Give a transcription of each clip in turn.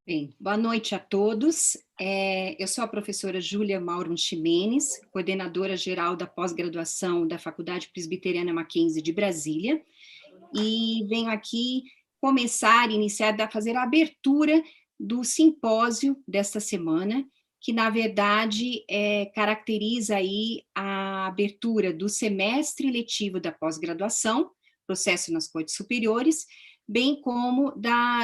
Bem, boa noite a todos. Eu sou a professora Júlia Mauro Ximenes, coordenadora geral da pós-graduação da Faculdade Presbiteriana Mackenzie de Brasília, e venho aqui iniciar, fazer a abertura do simpósio desta semana, que na verdade caracteriza aí a abertura do semestre letivo da pós-graduação, processo nas cortes superiores, bem como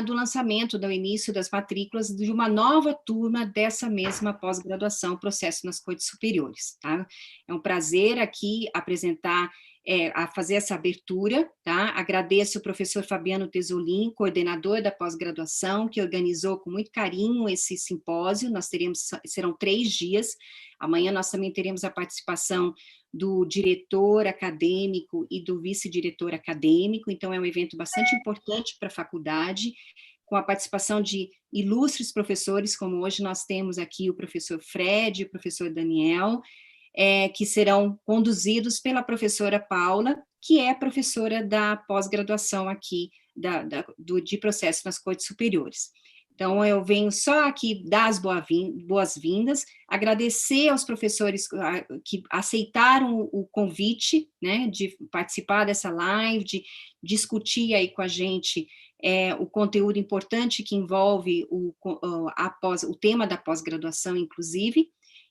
do lançamento, do início das matrículas de uma nova turma dessa mesma pós-graduação, processo nas cortes superiores, tá? É um prazer aqui apresentar, a fazer essa abertura, tá? Agradeço o professor Fabiano Tesolin, coordenador da pós-graduação, que organizou com muito carinho esse simpósio. Serão 3 dias. Amanhã nós também teremos a participação do diretor acadêmico e do vice-diretor acadêmico, então é um evento bastante importante para a faculdade, com a participação de ilustres professores, como hoje nós temos aqui o professor Fred e o professor Daniel, que serão conduzidos pela professora Paula, que é professora da pós-graduação aqui, de processo nas cortes superiores. Então, eu venho só aqui dar as boas-vindas, agradecer aos professores que aceitaram o convite, né, de participar dessa live, de discutir aí com a gente o conteúdo importante que envolve o tema da pós-graduação, inclusive,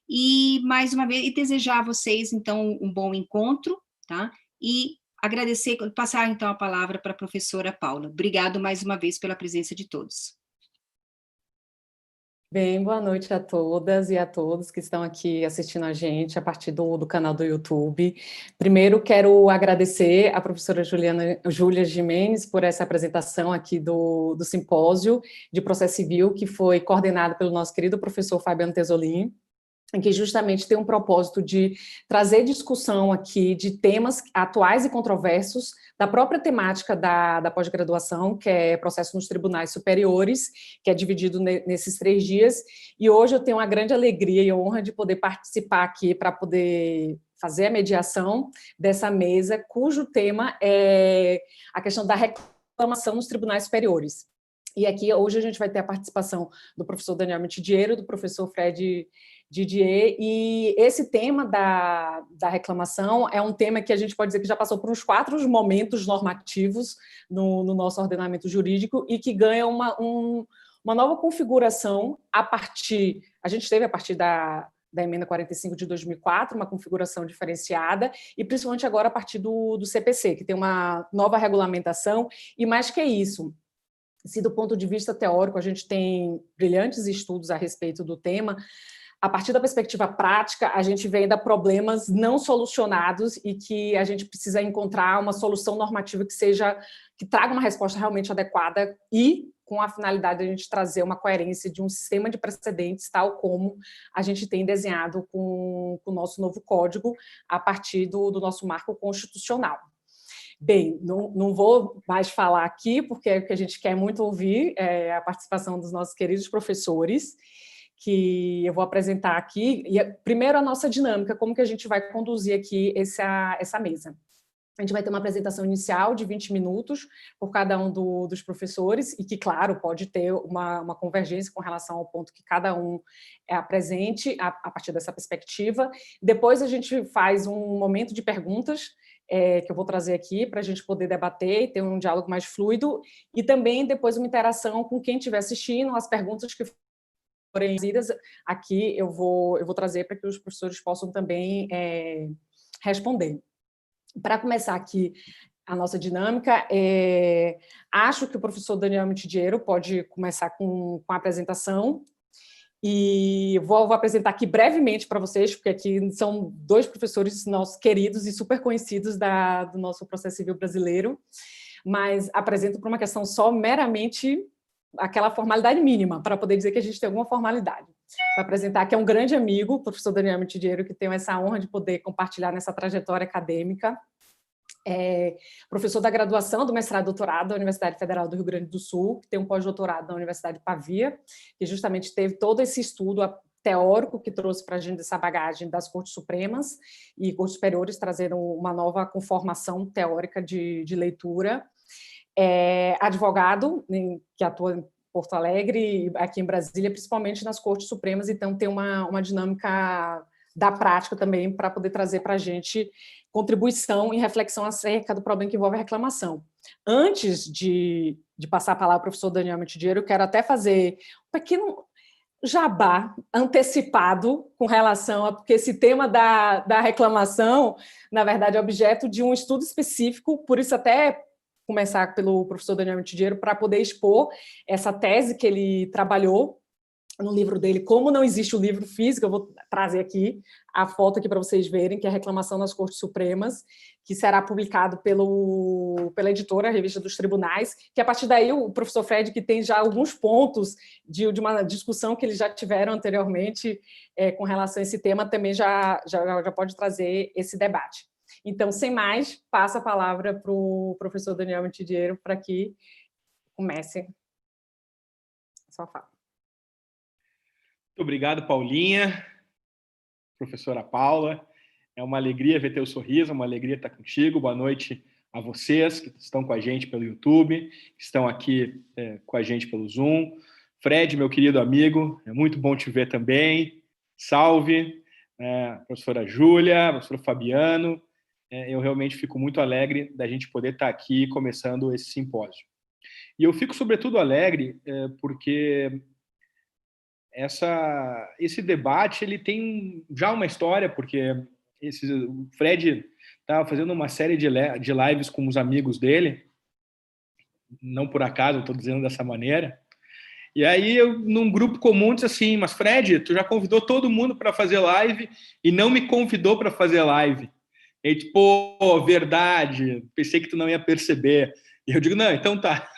e, mais uma vez, desejar a vocês, então, um bom encontro, tá? E agradecer, passar, então, a palavra para a professora Paula. Obrigado, mais uma vez, pela presença de todos. Bem, boa noite a todas e a todos que estão aqui assistindo a gente a partir do canal do YouTube. Primeiro, quero agradecer à professora Júlia Gimenez por essa apresentação aqui do simpósio de processo civil, que foi coordenado pelo nosso querido professor Fabiano Tesolin, que justamente tem um propósito de trazer discussão aqui de temas atuais e controversos da própria temática da pós-graduação, que é processo nos tribunais superiores, que é dividido nesses 3 dias, e hoje eu tenho uma grande alegria e honra de poder participar aqui para poder fazer a mediação dessa mesa, cujo tema é a questão da reclamação nos tribunais superiores. E aqui hoje a gente vai ter a participação do professor Daniel Mitidiero, do professor Fred Didier, e esse tema da reclamação é um tema que a gente pode dizer que já passou por uns 4 momentos normativos no nosso ordenamento jurídico e que ganha uma nova configuração a gente teve a partir da emenda 45 de 2004, uma configuração diferenciada, e principalmente agora a partir do CPC, que tem uma nova regulamentação, e mais que isso, se do ponto de vista teórico a gente tem brilhantes estudos a respeito do tema, a partir da perspectiva prática, a gente vê ainda problemas não solucionados e que a gente precisa encontrar uma solução normativa que traga uma resposta realmente adequada e com a finalidade de a gente trazer uma coerência de um sistema de precedentes, tal como a gente tem desenhado com o nosso novo código a partir do nosso marco constitucional. Bem, não vou mais falar aqui, porque é o que a gente quer muito ouvir, a participação dos nossos queridos professores, que eu vou apresentar aqui. E primeiro a nossa dinâmica, como que a gente vai conduzir aqui essa mesa. A gente vai ter uma apresentação inicial de 20 minutos por cada um dos professores e que, claro, pode ter uma convergência com relação ao ponto que cada um apresente a partir dessa perspectiva. Depois a gente faz um momento de perguntas, que eu vou trazer aqui para a gente poder debater e ter um diálogo mais fluido, e também depois uma interação com quem estiver assistindo, as perguntas que forem trazidas aqui eu vou trazer para que os professores possam também responder. Para começar aqui a nossa dinâmica, acho que o professor Daniel Mitidiero pode começar com a apresentação, e vou apresentar aqui brevemente para vocês, porque aqui são 2 professores nossos queridos e super conhecidos do nosso processo civil brasileiro, mas apresento por uma questão só meramente aquela formalidade mínima, para poder dizer que a gente tem alguma formalidade. Vou apresentar que é um grande amigo, o professor Daniel Mitidiero, que tenho essa honra de poder compartilhar nessa trajetória acadêmica, professor da graduação, do mestrado e doutorado da Universidade Federal do Rio Grande do Sul, que tem um pós-doutorado na Universidade de Pavia, que justamente teve todo esse estudo teórico que trouxe para a gente essa bagagem das Cortes Supremas e Cortes Superiores, trazendo uma nova conformação teórica de leitura. Advogado, que atua Porto Alegre, aqui em Brasília, principalmente nas Cortes Supremas, então tem uma dinâmica da prática também para poder trazer para a gente contribuição e reflexão acerca do problema que envolve a reclamação. Antes de passar a palavra ao professor Daniel Mitidiero, eu quero até fazer um pequeno jabá antecipado com relação a... porque esse tema da reclamação, na verdade, é objeto de um estudo específico, por isso até começar pelo professor Daniel Mitidiero para poder expor essa tese que ele trabalhou no livro dele, Como Não Existe o Livro Físico. Eu vou trazer aqui a foto aqui para vocês verem, que é a Reclamação nas Cortes Supremas, que será publicado pela editora, a Revista dos Tribunais, que a partir daí o professor Fred, que tem já alguns pontos de uma discussão que eles já tiveram anteriormente com relação a esse tema, também já pode trazer esse debate. Então, sem mais, passo a palavra para o professor Daniel Mitidiero para que comece a sua fala. Muito obrigado, Paulinha, professora Paula. É uma alegria ver teu sorriso, uma alegria estar contigo. Boa noite a vocês que estão com a gente pelo YouTube, que estão aqui com a gente pelo Zoom. Fred, meu querido amigo, é muito bom te ver também. Salve, professora Júlia, professor Fabiano. Eu realmente fico muito alegre da gente poder estar aqui começando esse simpósio. E eu fico, sobretudo, alegre porque esse debate ele tem já uma história, porque o Fred estava fazendo uma série de lives com os amigos dele, não por acaso, estou dizendo dessa maneira, e aí eu, num grupo comum, disse assim, mas Fred, tu já convidou todo mundo para fazer live e não me convidou para fazer live. E aí, tipo, pô, verdade, pensei que tu não ia perceber. E eu digo, não, então tá.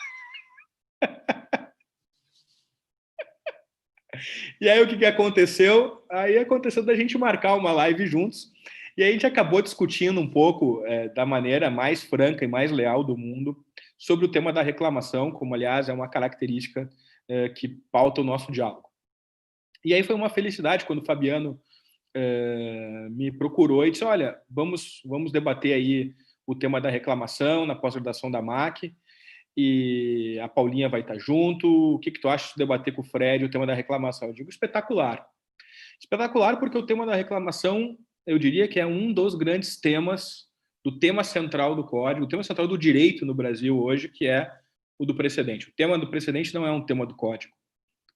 E aí o que aconteceu? Aí aconteceu da gente marcar uma live juntos e aí a gente acabou discutindo um pouco da maneira mais franca e mais leal do mundo sobre o tema da reclamação, como aliás é uma característica que pauta o nosso diálogo. E aí foi uma felicidade quando o Fabiano me procurou e disse, olha, vamos debater aí o tema da reclamação na pós-graduação da MAC, e a Paulinha vai estar junto, o que tu acha de debater com o Fred o tema da reclamação? Eu digo, espetacular. Espetacular porque o tema da reclamação, eu diria que é um dos grandes temas, do tema central do Código, o tema central do direito no Brasil hoje, que é o do precedente. O tema do precedente não é um tema do Código.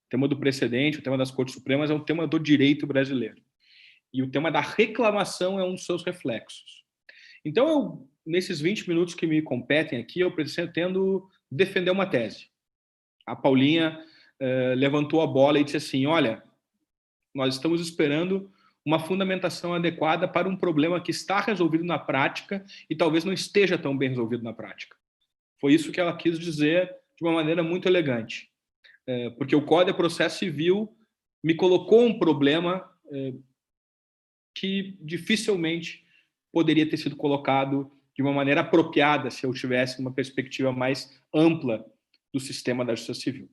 O tema do precedente, o tema das Cortes Supremas é um tema do direito brasileiro. E o tema da reclamação é um dos seus reflexos. Então, nesses 20 minutos que me competem aqui, eu pretendo defender uma tese. A Paulinha levantou a bola e disse assim, olha, nós estamos esperando uma fundamentação adequada para um problema que está resolvido na prática e talvez não esteja tão bem resolvido na prática. Foi isso que ela quis dizer de uma maneira muito elegante. Porque o Código de Processo Civil me colocou um problema que dificilmente poderia ter sido colocado de uma maneira apropriada se eu tivesse uma perspectiva mais ampla do sistema da justiça civil.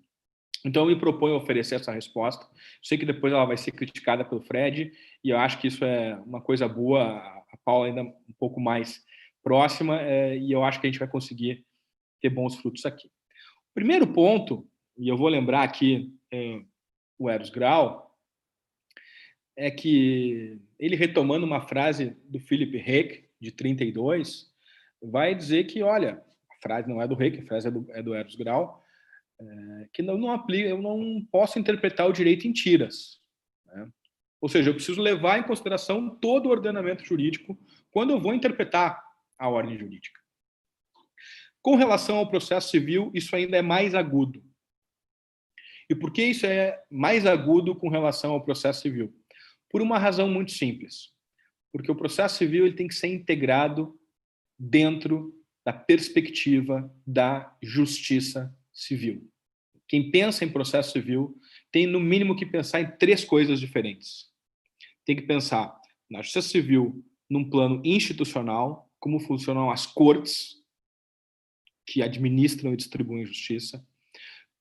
Então, eu me proponho a oferecer essa resposta. Sei que depois ela vai ser criticada pelo Fred, e eu acho que isso é uma coisa boa, a Paula ainda um pouco mais próxima, e eu acho que a gente vai conseguir ter bons frutos aqui. O primeiro ponto, e eu vou lembrar aqui o Eros Grau, é que ele, retomando uma frase do Philip Hayek, de 32, vai dizer que, olha, a frase não é do Hayek, a frase é do Eros Grau, que não aplica, eu não posso interpretar o direito em tiras. Né? Ou seja, eu preciso levar em consideração todo o ordenamento jurídico quando eu vou interpretar a ordem jurídica. Com relação ao processo civil, isso ainda é mais agudo. E por que isso é mais agudo com relação ao processo civil? Por uma razão muito simples. Porque o processo civil ele tem que ser integrado dentro da perspectiva da justiça civil. Quem pensa em processo civil tem, no mínimo, que pensar em 3 coisas diferentes. Tem que pensar na justiça civil num plano institucional, como funcionam as cortes, que administram e distribuem justiça,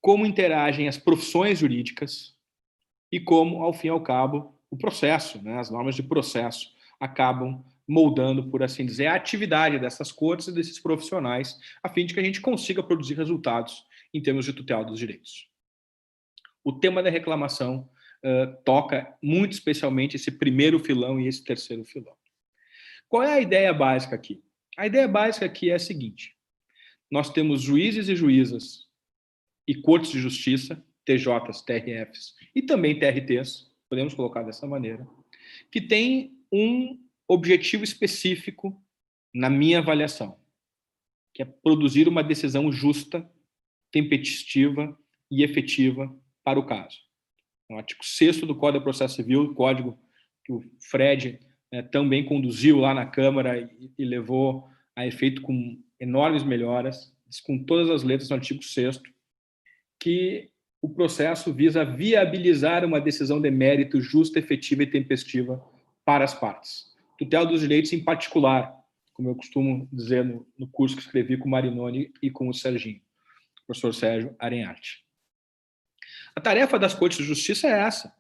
como interagem as profissões jurídicas e como, ao fim e ao cabo, o processo, né, as normas de processo, acabam moldando, por assim dizer, a atividade dessas cortes e desses profissionais, a fim de que a gente consiga produzir resultados em termos de tutela dos direitos. o tema da reclamação toca muito especialmente esse primeiro filão e esse terceiro filão. Qual é a ideia básica aqui? A ideia básica aqui é a seguinte: nós temos juízes e juízas e cortes de justiça, TJs, TRFs e também TRTs, podemos colocar dessa maneira, que têm um objetivo específico na minha avaliação, que é produzir uma decisão justa, tempestiva e efetiva para o caso. O artigo 6º do Código de Processo Civil, código que o Fred também conduziu lá na Câmara e levou a efeito com enormes melhoras, com todas as letras no artigo 6º, que o processo visa viabilizar uma decisão de mérito justa, efetiva e tempestiva para as partes. Tutela dos direitos em particular, como eu costumo dizer no curso que escrevi com o Marinoni e com o Serginho, o professor Sérgio Arenharte. A tarefa das Cortes de Justiça é essa: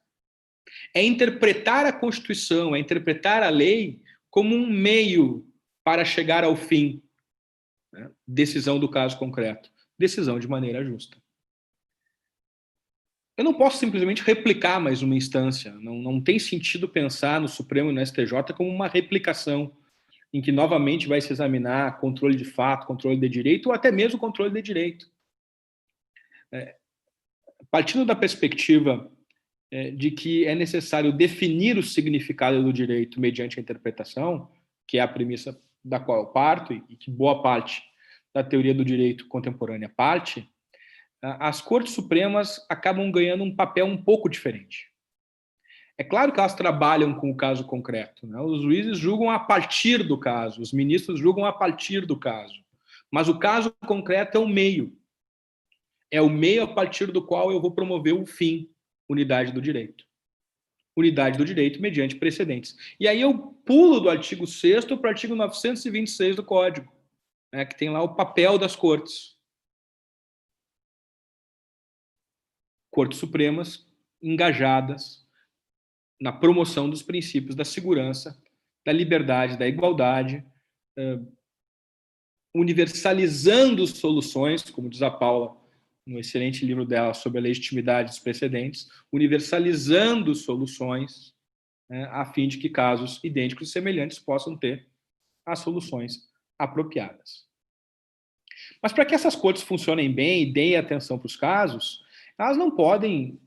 é interpretar a Constituição, é interpretar a lei como um meio para chegar ao fim, né? Decisão do caso concreto, decisão de maneira justa. Eu não posso simplesmente replicar mais uma instância, não tem sentido pensar no Supremo e no STJ como uma replicação, em que novamente vai se examinar controle de fato, controle de direito, ou até mesmo controle de direito. Partindo da perspectiva de que é necessário definir o significado do direito mediante a interpretação, que é a premissa da qual eu parto e que boa parte da teoria do direito contemporânea parte, as Cortes Supremas acabam ganhando um papel um pouco diferente. É claro que elas trabalham com o caso concreto, né? Os juízes julgam a partir do caso, os ministros julgam a partir do caso, mas o caso concreto é o meio. É o meio a partir do qual eu vou promover o fim, unidade do direito. Unidade do direito mediante precedentes. E aí eu pulo do artigo 6º para o artigo 926 do Código, né, que tem lá o papel das cortes. Cortes Supremas engajadas na promoção dos princípios da segurança, da liberdade, da igualdade, universalizando soluções, como diz a Paula no excelente livro dela sobre a legitimidade dos precedentes, universalizando soluções, né, a fim de que casos idênticos e semelhantes possam ter as soluções apropriadas. Mas para que essas cortes funcionem bem e deem atenção para os casos, elas não podem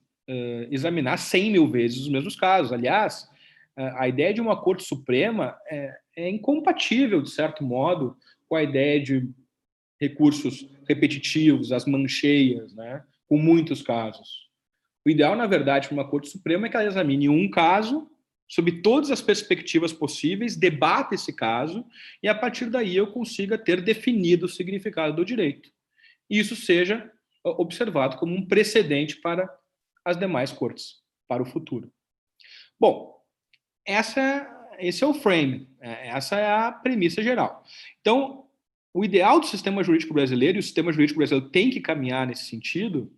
examinar 100 mil vezes os mesmos casos. Aliás, a ideia de uma Corte Suprema é incompatível, de certo modo, com a ideia de recursos repetitivos, as mancheias, né, com muitos casos. O ideal, na verdade, para uma Corte Suprema é que ela examine um caso, sob todas as perspectivas possíveis, debata esse caso, e a partir daí eu consiga ter definido o significado do direito. E isso seja observado como um precedente para as demais cortes, para o futuro. Bom, esse é o frame, essa é a premissa geral. Então, o ideal do sistema jurídico brasileiro, e o sistema jurídico brasileiro tem que caminhar nesse sentido,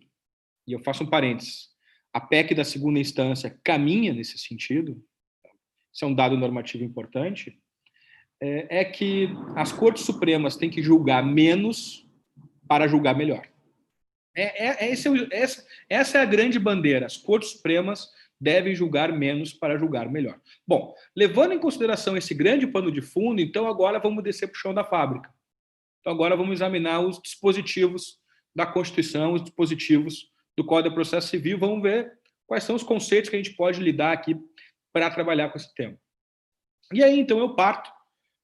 e eu faço um parênteses, a PEC da segunda instância caminha nesse sentido, isso é um dado normativo importante, é que as Cortes Supremas têm que julgar menos para julgar melhor. Essa é a grande bandeira. As Cortes Supremas devem julgar menos para julgar melhor. Bom, levando em consideração esse grande pano de fundo, então agora vamos descer para o chão da fábrica. Então agora vamos examinar os dispositivos da Constituição, os dispositivos do Código de Processo Civil, vamos ver quais são os conceitos que a gente pode lidar aqui para trabalhar com esse tema. E aí, então, eu parto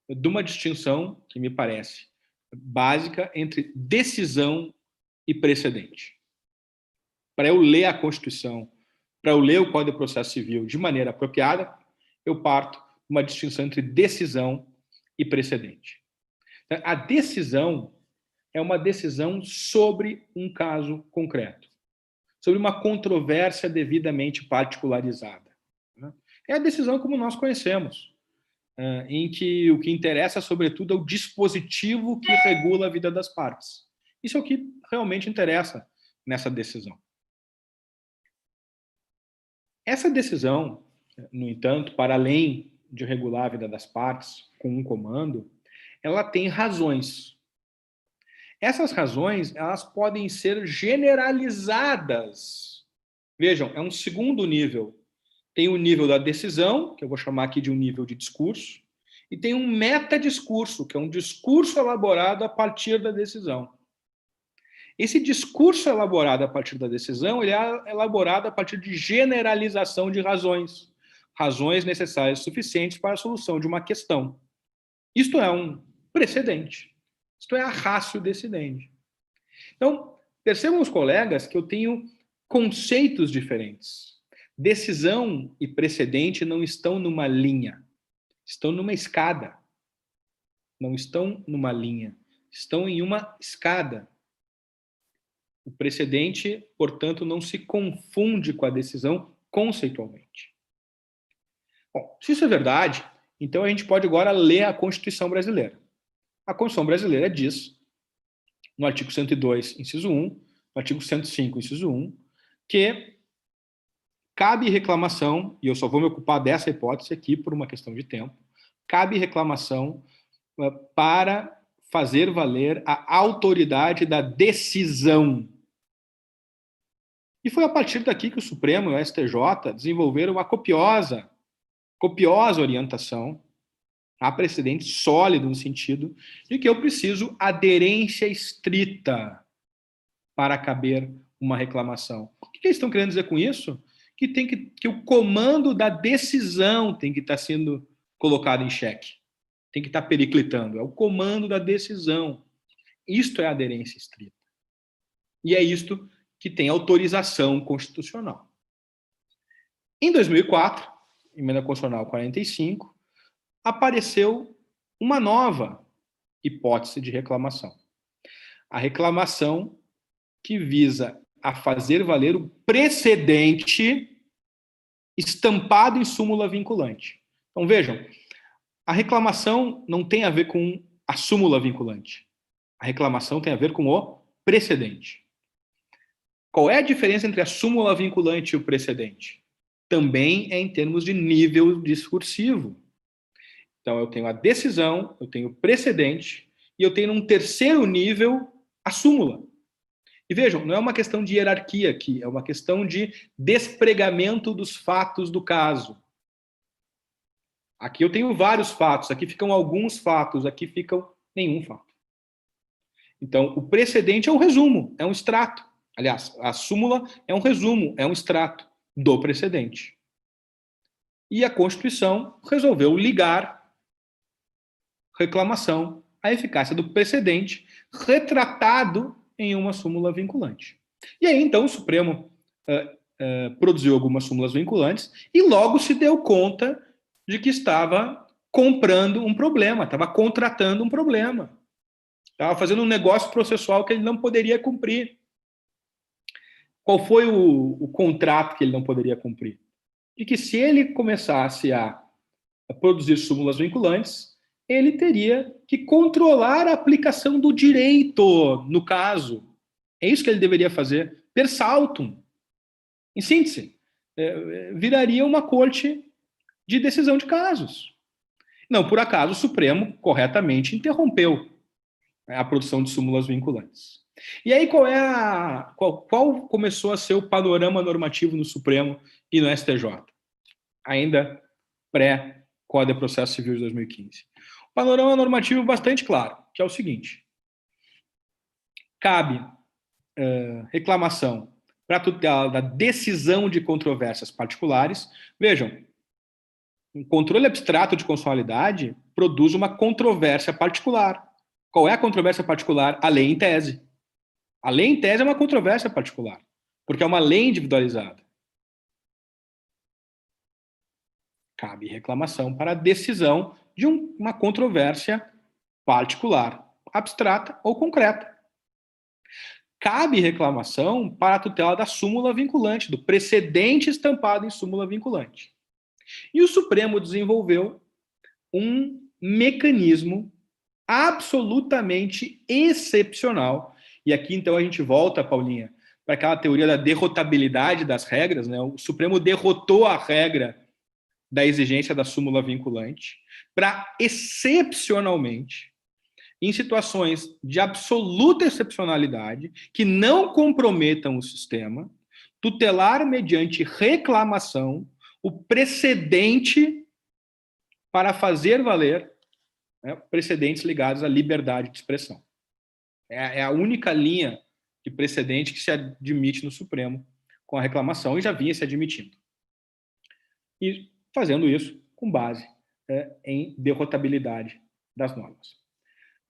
de uma distinção que me parece básica entre decisão e precedente. Para eu ler a Constituição, para eu ler o Código de Processo Civil de maneira apropriada, eu parto de uma distinção entre decisão e precedente. A decisão é uma decisão sobre um caso concreto, sobre uma controvérsia devidamente particularizada. É a decisão como nós conhecemos, em que o que interessa, sobretudo, é o dispositivo que regula a vida das partes. Isso é o que realmente interessa nessa decisão. Essa decisão, no entanto, para além de regular a vida das partes com um comando, ela tem razões. Essas razões, elas podem ser generalizadas Vejam, é um segundo nível. Tem o nível da decisão, que eu vou chamar aqui de um nível de discurso, e tem um metadiscurso, que é um discurso elaborado a partir da decisão. Esse discurso elaborado a partir da decisão, ele é elaborado a partir de generalização de razões, razões necessárias e suficientes para a solução de uma questão. Isto é um precedente. Isto é a ratio decidendi. Então, percebam os colegas que eu tenho conceitos diferentes. Decisão e precedente não estão numa linha, estão numa escada. Não estão numa linha, estão em uma escada. O precedente, portanto, não se confunde com a decisão conceitualmente. Bom, se isso é verdade, então a gente pode agora ler a Constituição brasileira. A Constituição brasileira diz, no artigo 102, inciso 1, no artigo 105, inciso 1, que cabe reclamação, e eu só vou me ocupar dessa hipótese aqui por uma questão de tempo, cabe reclamação para fazer valer a autoridade da decisão. E foi a partir daqui que o Supremo e o STJ desenvolveram uma copiosa orientação, há precedente sólido no sentido de que eu preciso aderência estrita para caber uma reclamação. O que eles estão querendo dizer com isso? Que o comando da decisão tem que estar sendo colocado em xeque, tem que estar periclitando. É o comando da decisão. Isto é aderência estrita. E é isto que tem autorização constitucional. Em 2004, emenda constitucional 45, apareceu uma nova hipótese de reclamação. A reclamação que visa a fazer valer o precedente estampado em súmula vinculante. Então, vejam, a reclamação não tem a ver com a súmula vinculante. A reclamação tem a ver com o precedente. Qual é a diferença entre a súmula vinculante e o precedente? Também é em termos de nível discursivo. Então, eu tenho a decisão, eu tenho o precedente, e eu tenho, num terceiro nível, a súmula. E vejam, não é uma questão de hierarquia aqui, é uma questão de despregamento dos fatos do caso. Aqui eu tenho vários fatos, aqui ficam alguns fatos, aqui ficam nenhum fato. Então, o precedente é um resumo, é um extrato. Aliás, a súmula é um resumo, é um extrato do precedente. E a Constituição resolveu ligar reclamação à eficácia do precedente retratado em uma súmula vinculante. E aí, então, o Supremo produziu algumas súmulas vinculantes e logo se deu conta de que estava comprando um problema, estava contratando um problema. Estava fazendo um negócio processual que ele não poderia cumprir. Qual foi o contrato que ele não poderia cumprir? De que se ele começasse a produzir súmulas vinculantes, ele teria que controlar a aplicação do direito no caso. É isso que ele deveria fazer. Per saltum. Em síntese, viraria uma corte de decisão de casos. Não, por acaso, o Supremo corretamente interrompeu a produção de súmulas vinculantes. E aí, qual começou a ser o panorama normativo no Supremo e no STJ? Ainda pré-Código de Processo Civil de 2015. O panorama normativo bastante claro, que é o seguinte: cabe reclamação para tutela da decisão de controvérsias particulares. Vejam, um controle abstrato de constitucionalidade produz uma controvérsia particular. Qual é a controvérsia particular? A lei em tese. A lei em tese é uma controvérsia particular, porque é uma lei individualizada. Cabe reclamação para a decisão de uma controvérsia particular, abstrata ou concreta. Cabe reclamação para a tutela da súmula vinculante, do precedente estampado em súmula vinculante. E o Supremo desenvolveu um mecanismo absolutamente excepcional. E aqui, então, a gente volta, Paulinha, para aquela teoria da derrotabilidade das regras, né? O Supremo derrotou a regra da exigência da súmula vinculante para, excepcionalmente, em situações de absoluta excepcionalidade, que não comprometam o sistema, tutelar mediante reclamação o precedente para fazer valer, né, precedentes ligados à liberdade de expressão. É a única linha de precedente que se admite no Supremo com a reclamação e já vinha se admitindo. E fazendo isso com base em derrotabilidade das normas.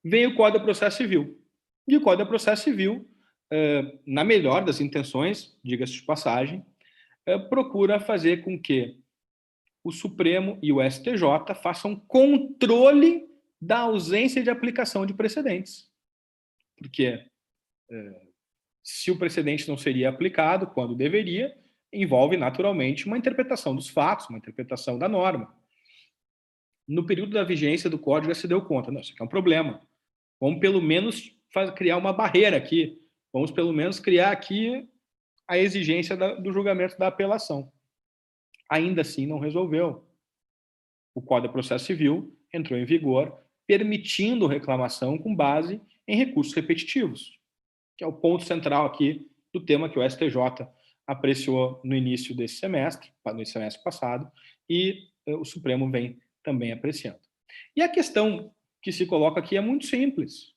Vem o Código de Processo Civil. E o Código de Processo Civil, na melhor das intenções, diga-se de passagem, procura fazer com que o Supremo e o STJ façam controle da ausência de aplicação de precedentes. Porque se o precedente não seria aplicado quando deveria, envolve naturalmente uma interpretação dos fatos, uma interpretação da norma. No período da vigência do Código já se deu conta, não, isso aqui é um problema. Vamos pelo menos criar uma barreira aqui, vamos pelo menos criar aqui a exigência do julgamento da apelação. Ainda assim não resolveu. O Código de Processo Civil entrou em vigor, permitindo reclamação com base em recursos repetitivos, que é o ponto central aqui do tema que o STJ apreciou no início desse semestre, no semestre passado, e o Supremo vem também apreciando. E a questão que se coloca aqui é muito simples.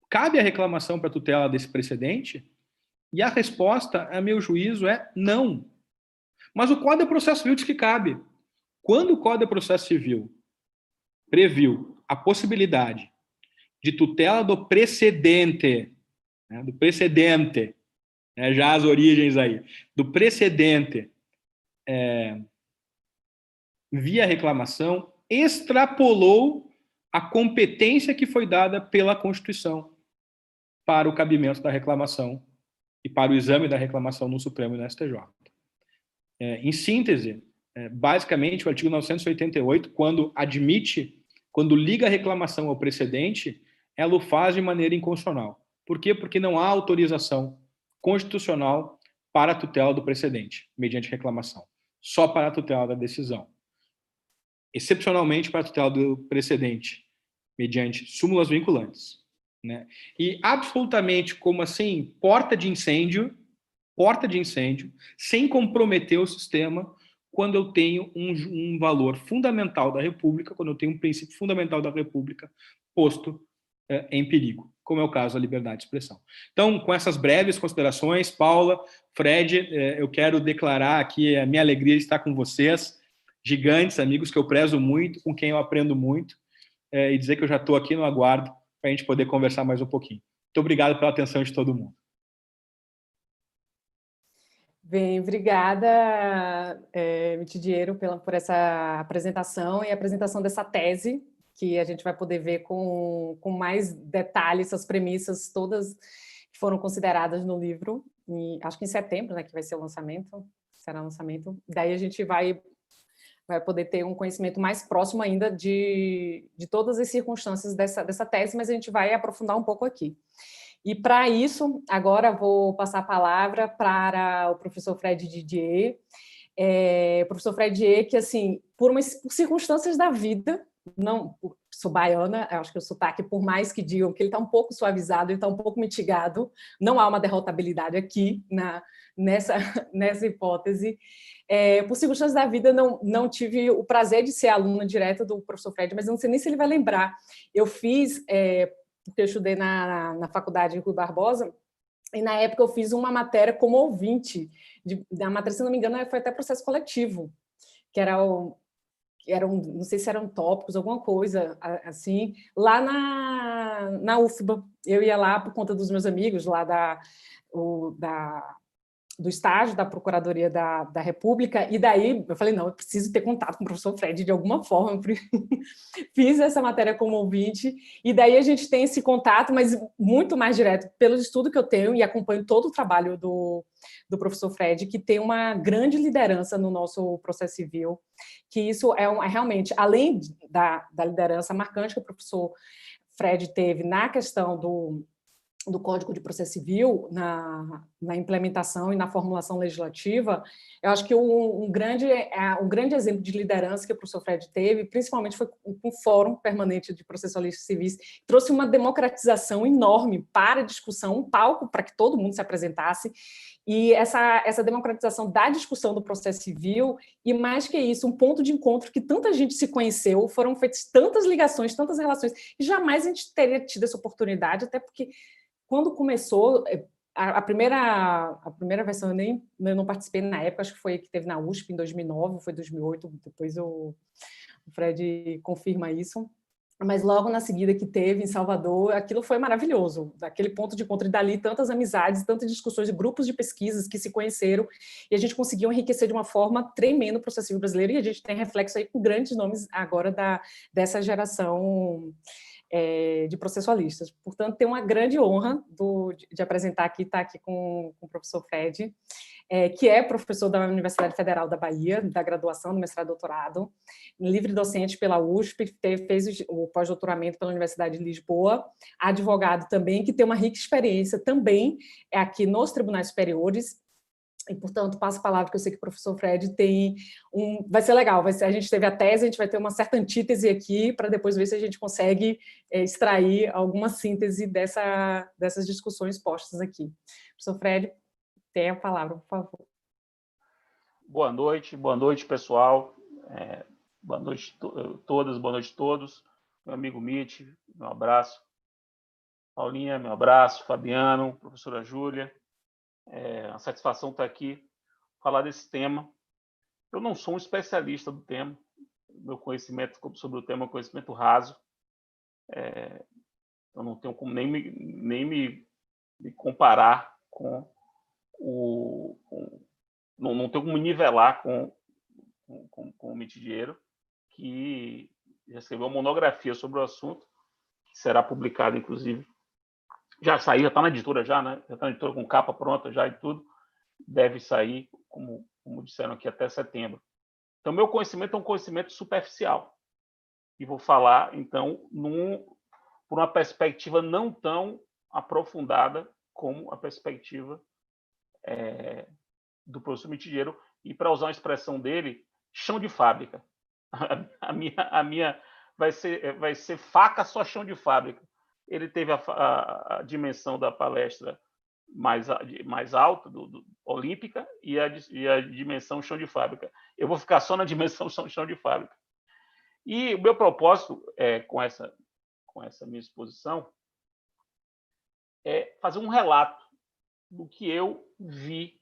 Cabe a reclamação para tutela desse precedente? E a resposta, a meu juízo, é não. Mas o Código de Processo Civil diz que cabe. Quando o Código de Processo Civil previu a possibilidade de tutela do precedente, já as origens aí, do precedente via reclamação, extrapolou a competência que foi dada pela Constituição para o cabimento da reclamação e para o exame da reclamação no Supremo e no STJ. Em síntese, basicamente, o artigo 988, quando liga a reclamação ao precedente, ela o faz de maneira inconstitucional. Por quê? Porque não há autorização constitucional para a tutela do precedente, mediante reclamação. Só para a tutela da decisão. Excepcionalmente para a tutela do precedente, mediante súmulas vinculantes. Né? E absolutamente como assim, porta de incêndio, sem comprometer o sistema, quando eu tenho um valor fundamental da República, quando eu tenho um princípio fundamental da República posto em perigo, como é o caso da liberdade de expressão. Então, com essas breves considerações, Paula, Fred, eu quero declarar aqui a minha alegria de estar com vocês, gigantes, amigos que eu prezo muito, com quem eu aprendo muito, e dizer que eu já estou aqui no aguardo para a gente poder conversar mais um pouquinho. Muito obrigado pela atenção de todo mundo. Bem, obrigada, Mitidiero, por essa apresentação e a apresentação dessa tese, que a gente vai poder ver com mais detalhes, essas premissas todas que foram consideradas no livro, e acho que em setembro, né, que vai ser o lançamento, será o lançamento, daí a gente vai poder ter um conhecimento mais próximo ainda de todas as circunstâncias dessa tese, mas a gente vai aprofundar um pouco aqui. E para isso, agora vou passar a palavra para o professor Fred Didier. Professor Fred Didier, que, assim, por circunstâncias da vida, não sou baiana, acho que o sotaque, por mais que digam que ele está um pouco suavizado, ele está um pouco mitigado, não há uma derrotabilidade aqui nessa hipótese. Por circunstâncias da vida, não tive o prazer de ser aluna direta do professor Fred, mas não sei nem se ele vai lembrar. Eu fiz... porque eu estudei na faculdade em Rui Barbosa, e na época eu fiz uma matéria como ouvinte, da matéria, se não me engano, foi até processo coletivo, que eram, não sei se eram tópicos, alguma coisa assim, lá na UFBA. Eu ia lá por conta dos meus amigos, lá do estágio da Procuradoria da República, e daí eu falei, não, eu preciso ter contato com o professor Fred de alguma forma. Fiz essa matéria como ouvinte, e daí a gente tem esse contato, mas muito mais direto, pelo estudo que eu tenho, e acompanho todo o trabalho do professor Fred, que tem uma grande liderança no nosso processo civil, que isso é realmente, além da liderança marcante que o professor Fred teve na questão do Código de Processo Civil, na implementação e na formulação legislativa, eu acho que um grande exemplo de liderança que o professor Fred teve, principalmente foi com o Fórum Permanente de Processualistas Civis, trouxe uma democratização enorme para a discussão, um palco para que todo mundo se apresentasse, e essa democratização da discussão do processo civil, e mais que isso, um ponto de encontro que tanta gente se conheceu, foram feitas tantas ligações, tantas relações, e jamais a gente teria tido essa oportunidade, até porque quando começou, a primeira versão eu não participei na época, acho que foi a que teve na USP em 2009, foi 2008, depois o Fred confirma isso, mas logo na seguida que teve em Salvador, aquilo foi maravilhoso, daquele ponto de encontro, e dali tantas amizades, tantas discussões, grupos de pesquisas que se conheceram, e a gente conseguiu enriquecer de uma forma tremenda o processo civil brasileiro, e a gente tem reflexo aí com grandes nomes agora dessa geração de processualistas. Portanto, tem uma grande honra de apresentar aqui, estar aqui com o professor Fred, que é professor da Universidade Federal da Bahia, da graduação, do mestrado e doutorado, livre docente pela USP, fez o pós-doutoramento pela Universidade de Lisboa, advogado também, que tem uma rica experiência também aqui nos tribunais superiores, e, portanto, passo a palavra, que eu sei que o professor Fred tem vai ser legal, a gente teve a tese, a gente vai ter uma certa antítese aqui, para depois ver se a gente consegue extrair alguma síntese dessas discussões postas aqui. Professor Fred, tem a palavra, por favor. Boa noite, pessoal. Boa noite a todas, boa noite a todos. Meu amigo Mitch, meu abraço. Paulinha, meu abraço. Fabiano, professora Júlia. A satisfação estar aqui, falar desse tema. Eu não sou um especialista do tema, meu conhecimento sobre o tema é um conhecimento raso. Eu não tenho como nem me comparar com não tenho como me nivelar com o Mitidieiro, que já escreveu uma monografia sobre o assunto, que será publicada, inclusive. Já saiu, já está na editora, né? Já está na editora com capa pronta já e tudo. Deve sair, como disseram aqui, até setembro. Então, meu conhecimento é um conhecimento superficial. E vou falar, então, por uma perspectiva não tão aprofundada como a perspectiva do professor Mitidieiro, e, para usar uma expressão dele, chão de fábrica. A minha vai ser faca só chão de fábrica. Ele teve a dimensão da palestra mais alta, olímpica, e a dimensão chão de fábrica. Eu vou ficar só na dimensão chão de fábrica. E o meu propósito com essa minha exposição é fazer um relato do que eu vi,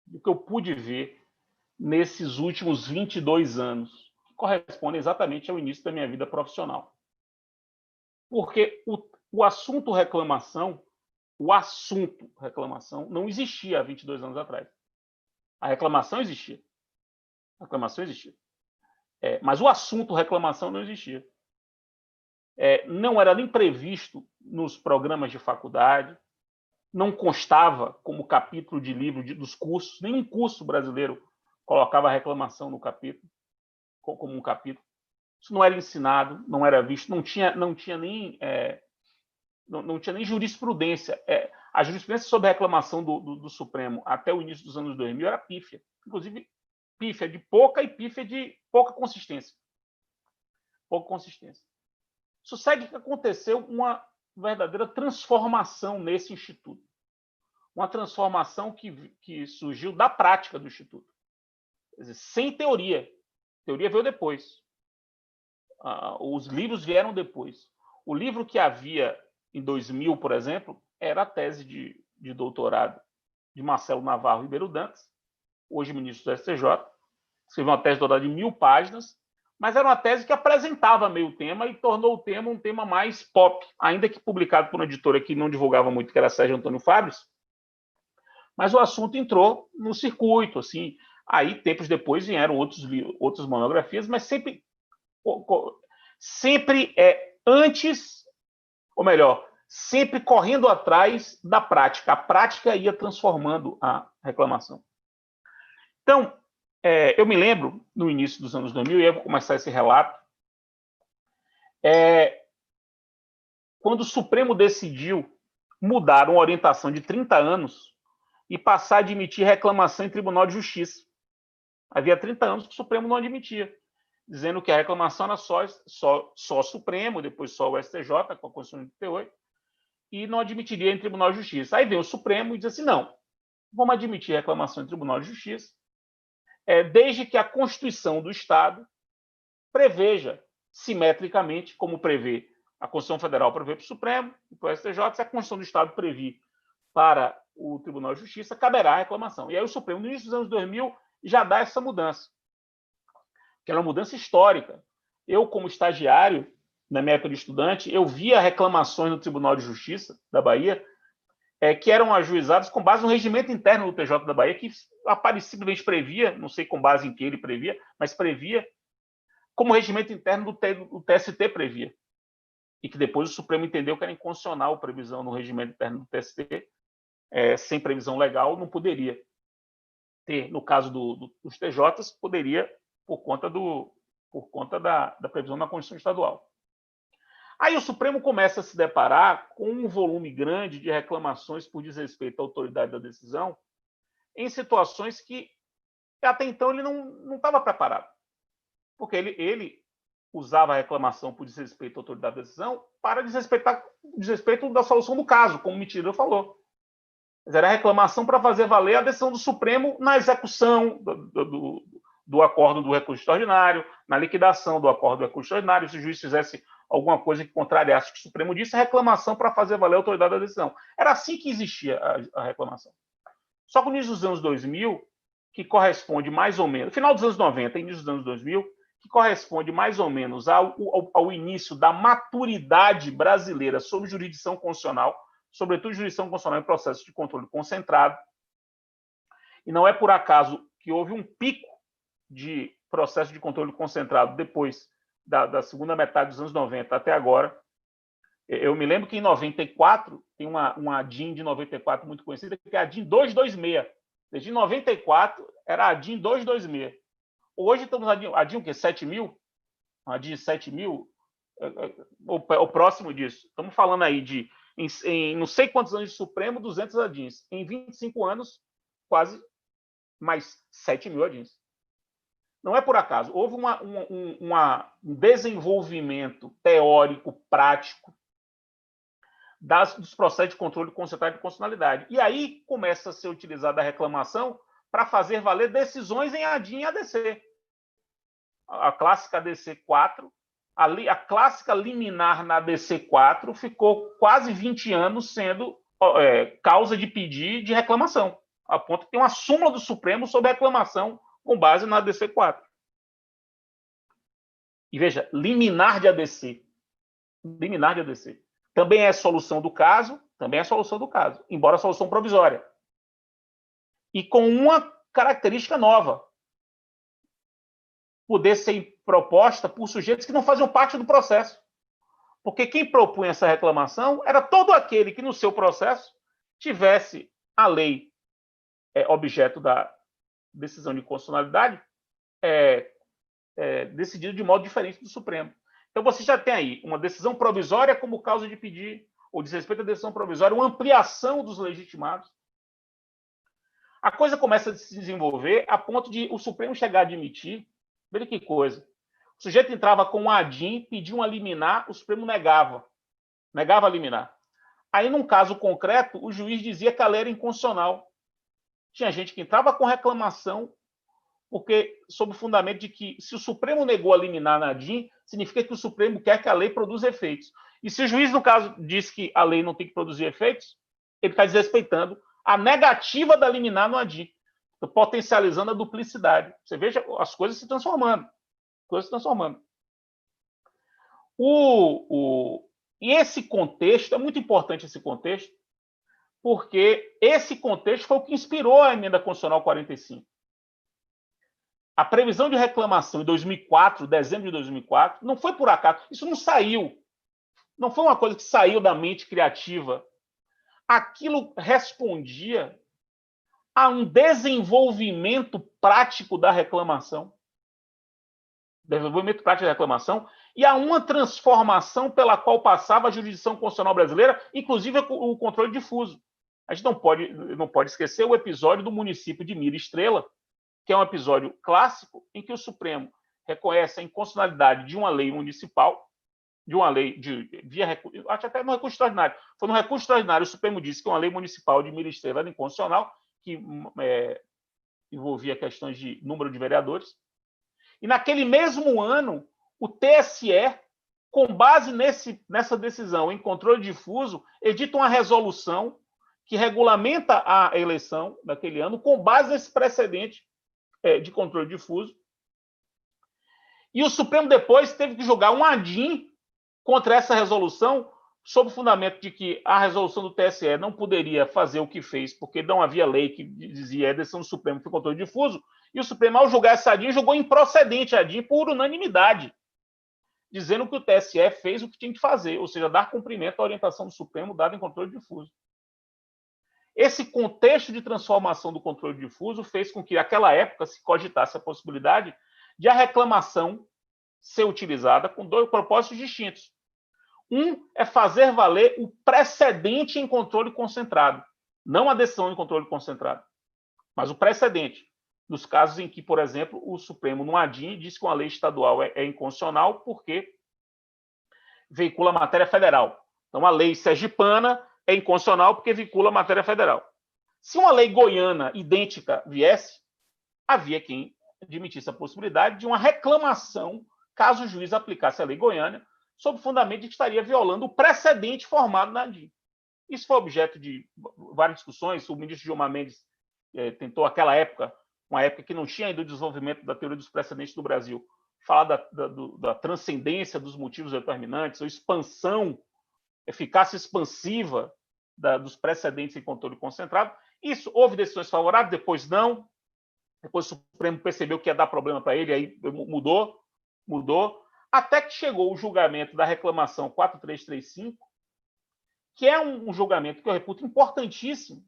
do que eu pude ver nesses últimos 22 anos, que corresponde exatamente ao início da minha vida profissional. Porque o assunto reclamação não existia há 22 anos atrás. A reclamação existia. Mas o assunto reclamação não existia. Não era nem previsto nos programas de faculdade, não constava como capítulo de livro dos cursos, nenhum curso brasileiro colocava a reclamação no capítulo, como um capítulo. Isso não era ensinado, não era visto, não tinha nem jurisprudência. A jurisprudência sobre a reclamação do Supremo até o início dos anos 2000 era pífia. Inclusive, pífia de pouca e pífia de pouca consistência. Sucede que aconteceu uma verdadeira transformação nesse instituto. Uma transformação que surgiu da prática do instituto. Quer dizer, sem teoria. A teoria veio depois. Os livros vieram depois. O livro que havia em 2000, por exemplo, era a tese de doutorado de Marcelo Navarro Ribeiro Dantas, hoje ministro do STJ. Escreveu uma tese de doutorado de 1000 páginas, mas era uma tese que apresentava meio o tema e tornou o tema um tema mais pop, ainda que publicado por uma editora que não divulgava muito, que era Sérgio Antônio Fabres. Mas o assunto entrou no circuito, assim. Aí, tempos depois, vieram outras monografias, mas sempre antes, ou melhor, sempre correndo atrás da prática. A prática ia transformando a reclamação. Então, eu me lembro, no início dos anos 2000, e eu vou começar esse relato, quando o Supremo decidiu mudar uma orientação de 30 anos e passar a admitir reclamação em Tribunal de Justiça. Havia 30 anos que o Supremo não admitia, dizendo que a reclamação era só Supremo, depois só o STJ, com a Constituição de 88, e não admitiria em Tribunal de Justiça. Aí vem o Supremo e diz assim, não, vamos admitir reclamação em Tribunal de Justiça, desde que a Constituição do Estado preveja simetricamente, como prevê a Constituição Federal prevê para o Supremo e para o STJ, se a Constituição do Estado prevê para o Tribunal de Justiça, caberá a reclamação. E aí o Supremo, no início dos anos 2000, já dá essa mudança, que é uma mudança histórica. Eu, como estagiário, na minha época de estudante, eu via reclamações no Tribunal de Justiça da Bahia que eram ajuizadas com base no regimento interno do TJ da Bahia, que simplesmente previa, não sei com base em que ele previa, mas previa como o regimento interno do TST previa. E que depois o Supremo entendeu que era inconstitucional a previsão no regimento interno do TST, sem previsão legal, não poderia ter, no caso dos TJs, poderia por conta da previsão da Constituição Estadual. Aí o Supremo começa a se deparar com um volume grande de reclamações por desrespeito à autoridade da decisão, em situações que até então ele não estava preparado. Porque ele usava a reclamação por desrespeito à autoridade da decisão para desrespeito da solução do caso, como o Mitido falou. Mas era a reclamação para fazer valer a decisão do Supremo na execução do acordo do recurso extraordinário, na liquidação do acordo do recurso extraordinário, se o juiz fizesse alguma coisa que contrariasse o que o Supremo disse, a reclamação para fazer valer a autoridade da decisão. Era assim que existia a reclamação. Só que no início dos anos 2000, que corresponde mais ou menos, final dos anos 90 e início dos anos 2000, que corresponde mais ou menos ao início da maturidade brasileira sobre jurisdição constitucional, sobretudo jurisdição constitucional em processo de controle concentrado. E não é por acaso que houve um pico de processo de controle concentrado depois da segunda metade dos anos 90 até agora. Eu me lembro que em 94, tem uma DIN de 94 muito conhecida, que é a DIN 226. Desde 94, era a DIN 226. Hoje estamos na DIN o quê? 7.000? A DIN 7.000? O próximo disso. Estamos falando aí de, em não sei quantos anos de Supremo, 200 ADINs. Em 25 anos, quase mais 7.000 ADINs. Não é por acaso. Houve um desenvolvimento teórico, prático, dos processos de controle concentrado de constitucionalidade. E aí começa a ser utilizada a reclamação para fazer valer decisões em ADIN e ADC. A clássica ADC 4, a clássica liminar na ADC 4 ficou quase 20 anos sendo causa de pedido de reclamação, a ponto que tem uma súmula do Supremo sobre reclamação com base na ADC 4. E veja, liminar de ADC. Liminar de ADC. Também é solução do caso, embora a solução provisória. E com uma característica nova. Poder ser proposta por sujeitos que não faziam parte do processo. Porque quem propunha essa reclamação era todo aquele que, no seu processo, tivesse a lei objeto da decisão de constitucionalidade decidido de modo diferente do Supremo. Então, você já tem aí uma decisão provisória como causa de pedir, ou desrespeito à decisão provisória, uma ampliação dos legitimados. A coisa começa a se desenvolver a ponto de o Supremo chegar a admitir, veja que coisa, o sujeito entrava com um ADIM, pedia uma liminar, o Supremo negava a liminar. Aí, num caso concreto, o juiz dizia que a lei era inconstitucional. Tinha gente que entrava com reclamação, porque sob o fundamento de que, se o Supremo negou a liminar na ADIM, significa que o Supremo quer que a lei produza efeitos. E se o juiz, no caso, diz que a lei não tem que produzir efeitos, ele está desrespeitando a negativa da liminar no ADIM, potencializando a duplicidade. Você veja as coisas se transformando. E esse contexto, é muito importante esse contexto, porque esse contexto foi o que inspirou a Emenda Constitucional 45. A previsão de reclamação em 2004, dezembro de 2004, não foi por acaso. Isso não saiu. Não foi uma coisa que saiu da mente criativa. Aquilo respondia a um desenvolvimento prático da reclamação. e a uma transformação pela qual passava a jurisdição constitucional brasileira, inclusive o controle difuso. A gente não pode esquecer o episódio do município de Mira Estrela, que é um episódio clássico em que o Supremo reconhece a inconstitucionalidade de uma lei municipal, de uma lei acho até no recurso extraordinário. Foi no recurso extraordinário, o Supremo disse que uma lei municipal de Mira Estrela era inconstitucional, que envolvia questões de número de vereadores. E naquele mesmo ano, o TSE, com base nessa decisão em controle difuso, edita uma resolução que regulamenta a eleição daquele ano, com base nesse precedente de controle difuso. E o Supremo depois teve que julgar um ADIM contra essa resolução, sob o fundamento de que a resolução do TSE não poderia fazer o que fez, porque não havia lei que dizia a decisão do Supremo foi controle difuso, e o Supremo, ao julgar essa ADIM, julgou improcedente a ADIM por unanimidade, dizendo que o TSE fez o que tinha que fazer, ou seja, dar cumprimento à orientação do Supremo dada em controle difuso. Esse contexto de transformação do controle difuso fez com que, naquela época, se cogitasse a possibilidade de a reclamação ser utilizada com dois propósitos distintos. Um é fazer valer o precedente em controle concentrado, não a decisão em controle concentrado, mas o precedente, nos casos em que, por exemplo, o Supremo, no ADIM, diz que uma lei estadual é inconstitucional porque veicula matéria federal. Então, a lei sergipana é inconstitucional porque veicula matéria federal. Se uma lei goiana idêntica viesse, havia quem admitisse a possibilidade de uma reclamação caso o juiz aplicasse a lei goiana, sob o fundamento de que estaria violando o precedente formado na ADIM. Isso foi objeto de várias discussões. O ministro Gilmar Mendes tentou, naquela época, uma época que não tinha ainda o desenvolvimento da teoria dos precedentes do Brasil, falar da transcendência dos motivos determinantes, ou expansão, eficácia expansiva dos precedentes em controle concentrado. Isso, houve decisões favoráveis, depois não. Depois o Supremo percebeu que ia dar problema para ele, aí mudou, até que chegou o julgamento da reclamação 4335, que é um julgamento que eu reputo importantíssimo,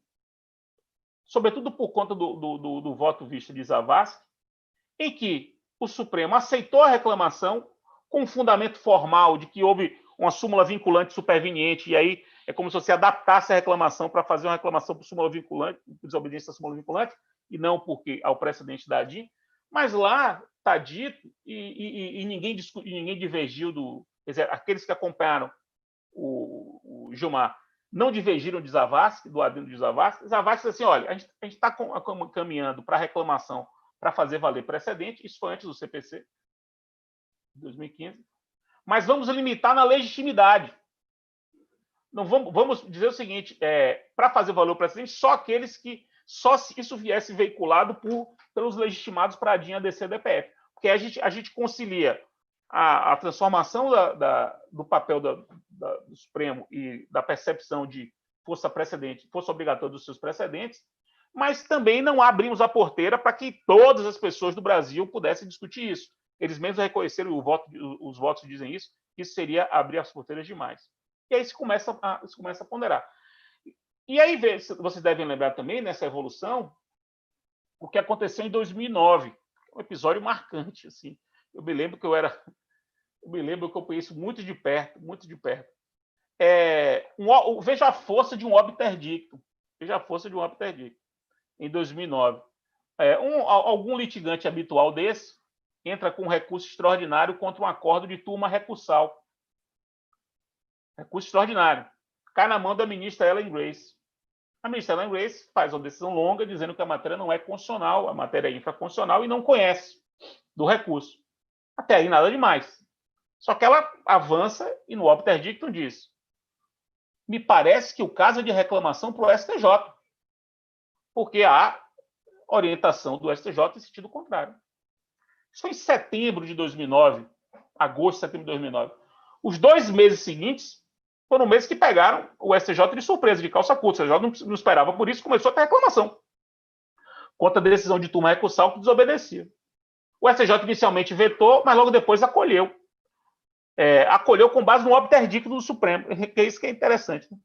sobretudo por conta do voto visto de Zavascki, em que o Supremo aceitou a reclamação com um fundamento formal de que houve uma súmula vinculante superveniente, e aí é como se você adaptasse a reclamação para fazer uma reclamação por súmula vinculante, por desobediência à súmula vinculante, e não porque ao precedente da ADIM, mas lá está dito, e ninguém divergiu quer dizer, aqueles que acompanharam o Gilmar não divergiram de Zavascki, do adendo de Zavascki. Zavascki disse assim, olha, a gente está caminhando para a reclamação para fazer valer precedente, isso foi antes do CPC, 2015, mas vamos limitar na legitimidade. Não vamos dizer o seguinte, para fazer valer o precedente, só aqueles que, só se isso viesse veiculado pelos legitimados para a DIN, ADC e DPF. Porque a gente concilia a transformação do papel do Supremo e da percepção de força obrigatória dos seus precedentes, mas também não abrimos a porteira para que todas as pessoas do Brasil pudessem discutir isso. Eles mesmos reconheceram, os votos dizem isso, que isso seria abrir as porteiras demais. E aí se começa a ponderar. E aí vocês devem lembrar também, nessa evolução, o que aconteceu em 2009, um episódio marcante. Assim. Eu me lembro que eu conheço muito de perto. Veja a força de um obter dictum. Em 2009. Algum litigante habitual desse entra com um recurso extraordinário contra um acordo de turma recursal. Recurso extraordinário. Cai na mão da ministra Ellen Grace. A ministra Ellen Grace faz uma decisão longa dizendo que a matéria não é constitucional, a matéria é infraconstitucional e não conhece do recurso. Até aí nada demais. Só que ela avança e no obter dictum diz: me parece que o caso é de reclamação para o STJ, porque há orientação do STJ em sentido contrário. Isso foi em setembro de 2009, agosto, setembro de 2009. Os 2 meses seguintes foram meses que pegaram o STJ de surpresa, de calça curta. O STJ não esperava por isso, começou a ter reclamação contra a decisão de turma recursal que desobedecia. O STJ inicialmente vetou, mas logo depois acolheu. Acolheu com base no obter dictum do Supremo, que é isso que é interessante. Né?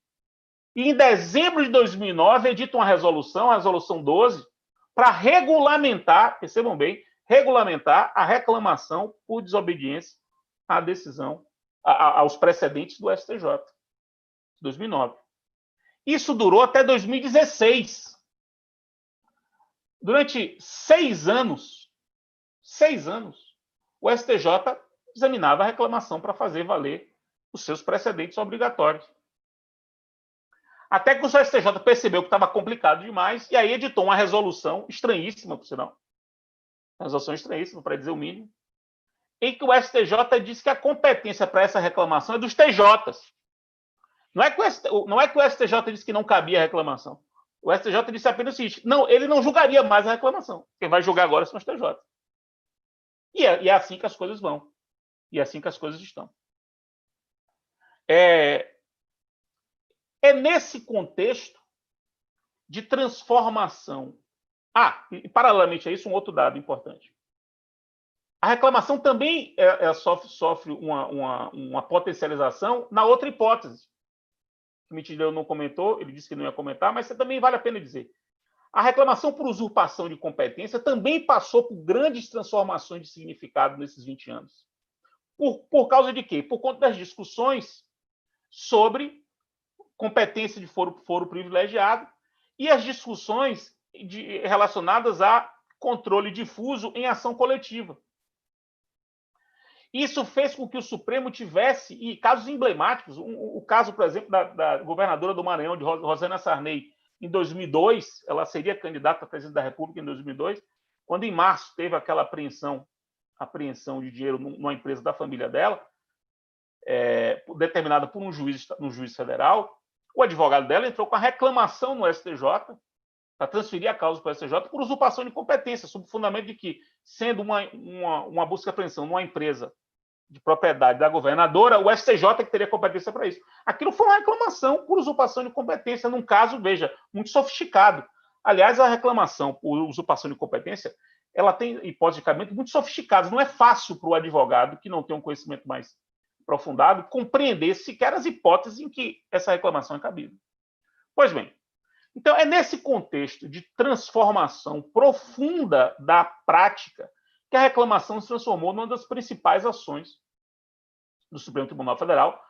E em dezembro de 2009, edita uma resolução, a resolução 12, para regulamentar, percebam bem, regulamentar a reclamação por desobediência à decisão, aos precedentes do STJ, 2009. Isso durou até 2016. Durante 6 anos, o STJ examinava a reclamação para fazer valer os seus precedentes obrigatórios. Até que o STJ percebeu que estava complicado demais e aí editou uma resolução estranhíssima, por sinal. Uma resolução estranhíssima, para dizer o mínimo, em que o STJ disse que a competência para essa reclamação é dos TJs. Não é que o STJ disse que não cabia a reclamação. O STJ disse apenas o seguinte: não, ele não julgaria mais a reclamação. Quem vai julgar agora são os TJs. E é assim que as coisas vão. E é assim que as coisas estão. É nesse contexto de transformação. E paralelamente a isso, um outro dado importante. A reclamação também sofre uma potencialização na outra hipótese. O Mitidiero não comentou, ele disse que não ia comentar, mas também vale a pena dizer. A reclamação por usurpação de competência também passou por grandes transformações de significado nesses 20 anos. Por causa de quê? Por conta das discussões sobre competência de foro privilegiado e as discussões relacionadas a controle difuso em ação coletiva. Isso fez com que o Supremo tivesse casos emblemáticos. O caso, por exemplo, da governadora do Maranhão, de Rosana Sarney, em 2002, ela seria candidata a presidente da República em 2002, quando em março teve aquela apreensão de dinheiro numa empresa da família dela, determinada por um juiz federal. O advogado dela entrou com a reclamação no STJ para transferir a causa para o STJ por usurpação de competência, sob o fundamento de que, sendo uma busca e apreensão numa empresa de propriedade da governadora, o STJ que teria competência para isso. Aquilo foi uma reclamação por usurpação de competência, num caso, veja, muito sofisticado. Aliás, a reclamação por usurpação de competência, ela tem hipóteses de cabimento muito sofisticadas. Não é fácil para o advogado, que não tem um conhecimento mais aprofundado, compreender sequer as hipóteses em que essa reclamação é cabível. Pois bem, então é nesse contexto de transformação profunda da prática que a reclamação se transformou numa das principais ações do Supremo Tribunal Federal.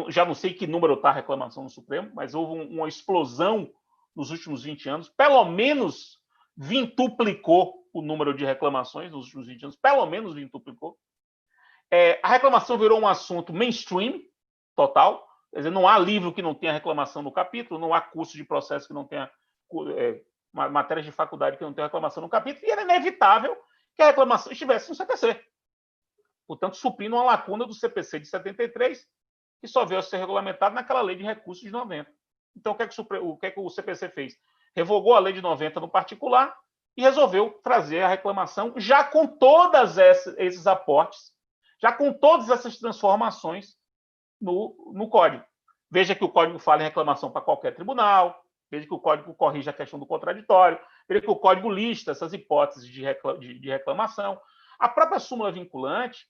Já não sei que número está a reclamação no Supremo, mas houve uma explosão nos últimos 20 anos, pelo menos vintuplicou o número de reclamações nos últimos 20 anos, pelo menos vintuplicou. A reclamação virou um assunto mainstream, total. Quer dizer, não há livro que não tenha reclamação no capítulo, não há curso de processo que não tenha matérias de faculdade que não tenha reclamação no capítulo, e era inevitável que a reclamação estivesse no CPC. Portanto, suprindo uma lacuna do CPC de 73, que só veio a ser regulamentado naquela lei de recursos de 90. Então, o que é que o CPC fez? Revogou a lei de 90 no particular e resolveu trazer a reclamação já com todos esses aportes, já com todas essas transformações no Código. Veja que o Código fala em reclamação para qualquer tribunal, veja que o Código corrige a questão do contraditório, veja que o Código lista essas hipóteses de reclamação. A própria súmula vinculante,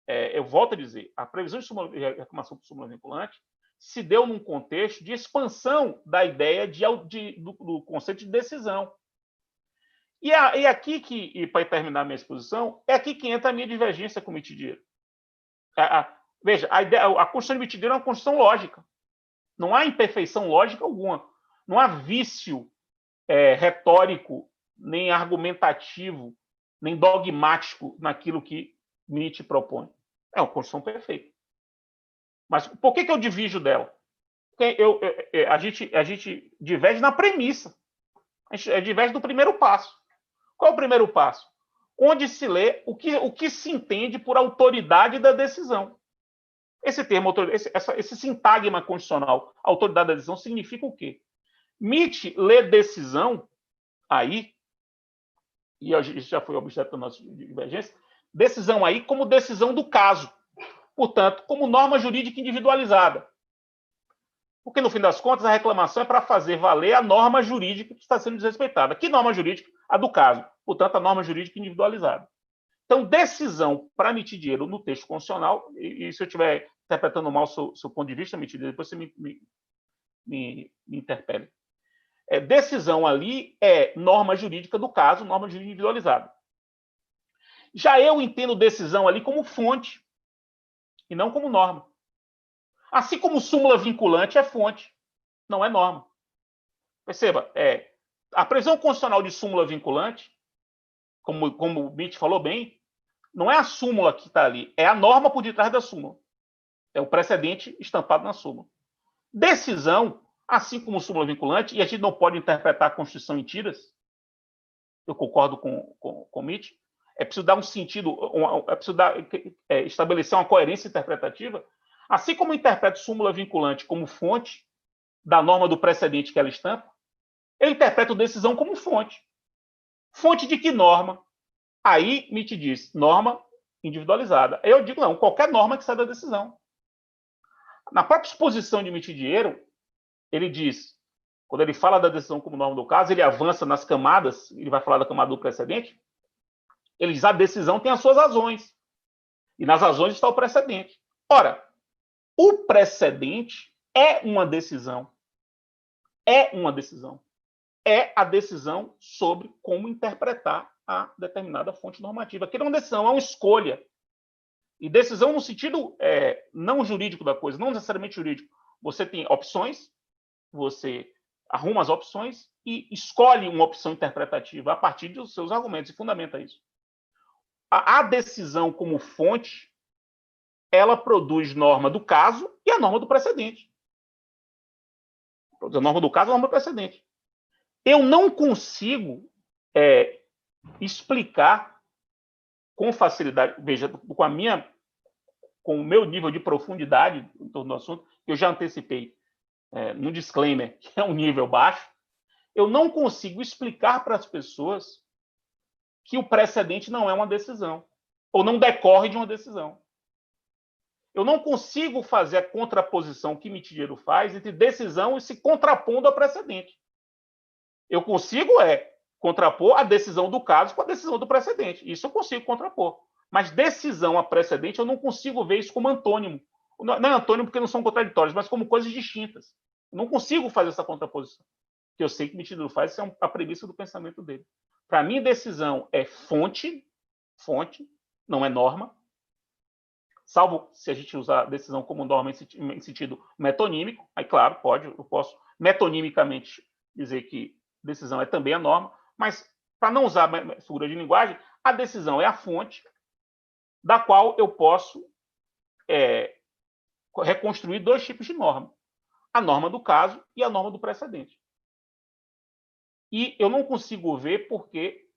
eu volto a dizer, a previsão de reclamação por súmula vinculante se deu num contexto de expansão da ideia do conceito de decisão. E aqui, para terminar minha exposição, é aqui que entra a minha divergência com o Mitidiero. Veja, a Constituição de Mitidiero é uma Constituição lógica. Não há imperfeição lógica alguma. Não há vício retórico, nem argumentativo, nem dogmático naquilo que Mitt propõe. É uma Constituição perfeita. Mas por que eu divido dela? Porque a gente diverge na premissa. A gente diverge do primeiro passo. Qual é o primeiro passo? Onde se lê o que se entende por autoridade da decisão. Esse termo, esse sintagma constitucional, autoridade da decisão, significa o quê? Mitt lê decisão aí, e isso já foi objeto da nossa divergência, decisão aí como decisão do caso. Portanto, como norma jurídica individualizada. Porque, no fim das contas, a reclamação é para fazer valer a norma jurídica que está sendo desrespeitada. Que norma jurídica? A do caso. Portanto, a norma jurídica individualizada. Então, decisão para Mitidiero no texto constitucional, e se eu estiver interpretando mal o seu ponto de vista, Mitidiero, depois você me interpele. Decisão ali é norma jurídica do caso, norma jurídica individualizada. Já eu entendo decisão ali como fonte. e não como norma. Assim como súmula vinculante é fonte, não é norma. Perceba, a previsão constitucional de súmula vinculante, como o Mitch falou bem, não é a súmula que está ali, é a norma por detrás da súmula. É o precedente estampado na súmula. Decisão, assim como súmula vinculante, e a gente não pode interpretar a Constituição em tiras, eu concordo com o Mitch, é preciso dar um sentido, é preciso estabelecer uma coerência interpretativa. Assim como eu interpreto súmula vinculante como fonte da norma do precedente que ela estampa, eu interpreto decisão como fonte. Fonte de que norma? Aí Mitch diz, norma individualizada. Eu digo, não, qualquer norma que sai da decisão. Na própria exposição de Mitch Dinheiro, ele diz, quando ele fala da decisão como norma do caso, ele avança nas camadas, ele vai falar da camada do precedente, ele diz, a decisão tem as suas razões. E nas razões está o precedente. Ora, o precedente é uma decisão. É uma decisão. É a decisão sobre como interpretar a determinada fonte normativa. Aquilo é uma decisão, é uma escolha. E decisão no sentido não jurídico da coisa, não necessariamente jurídico. Você tem opções, você arruma as opções e escolhe uma opção interpretativa a partir dos seus argumentos e fundamenta isso. A decisão como fonte, ela produz norma do caso e a norma do precedente. A norma do caso e a norma do precedente. Eu não consigo explicar com facilidade, veja, com o meu nível de profundidade em torno do assunto, que eu já antecipei no disclaimer, que é um nível baixo, eu não consigo explicar para as pessoas que o precedente não é uma decisão, ou não decorre de uma decisão. Eu não consigo fazer a contraposição que Mitch Dinheiro faz entre decisão e se contrapondo ao precedente. Eu consigo contrapor a decisão do caso com a decisão do precedente. Isso eu consigo contrapor. Mas decisão a precedente, eu não consigo ver isso como antônimo. Não é antônimo porque não são contraditórios, mas como coisas distintas. Eu não consigo fazer essa contraposição. Que eu sei que Mitch Dinheiro faz, isso é a premissa do pensamento dele. Para mim, decisão é fonte, não é norma, salvo se a gente usar decisão como norma em sentido metonímico, aí, claro, eu posso metonimicamente dizer que decisão é também a norma, mas, para não usar figura de linguagem, a decisão é a fonte da qual eu posso reconstruir dois tipos de norma. A norma do caso e a norma do precedente. E eu não consigo ver porque,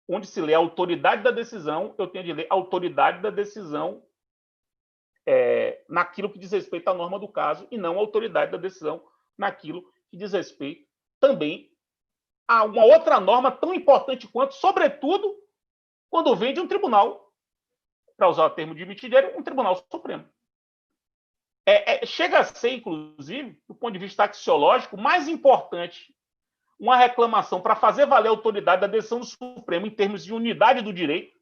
onde se lê a autoridade da decisão, eu tenho de ler a autoridade da decisão naquilo que diz respeito à norma do caso e não a autoridade da decisão naquilo que diz respeito também a uma outra norma tão importante quanto, sobretudo, quando vem de um tribunal, para usar o termo de Mitch Dinheiro, um tribunal supremo. Chega a ser, inclusive, do ponto de vista axiológico, mais importante uma reclamação para fazer valer a autoridade da decisão do Supremo em termos de unidade do direito,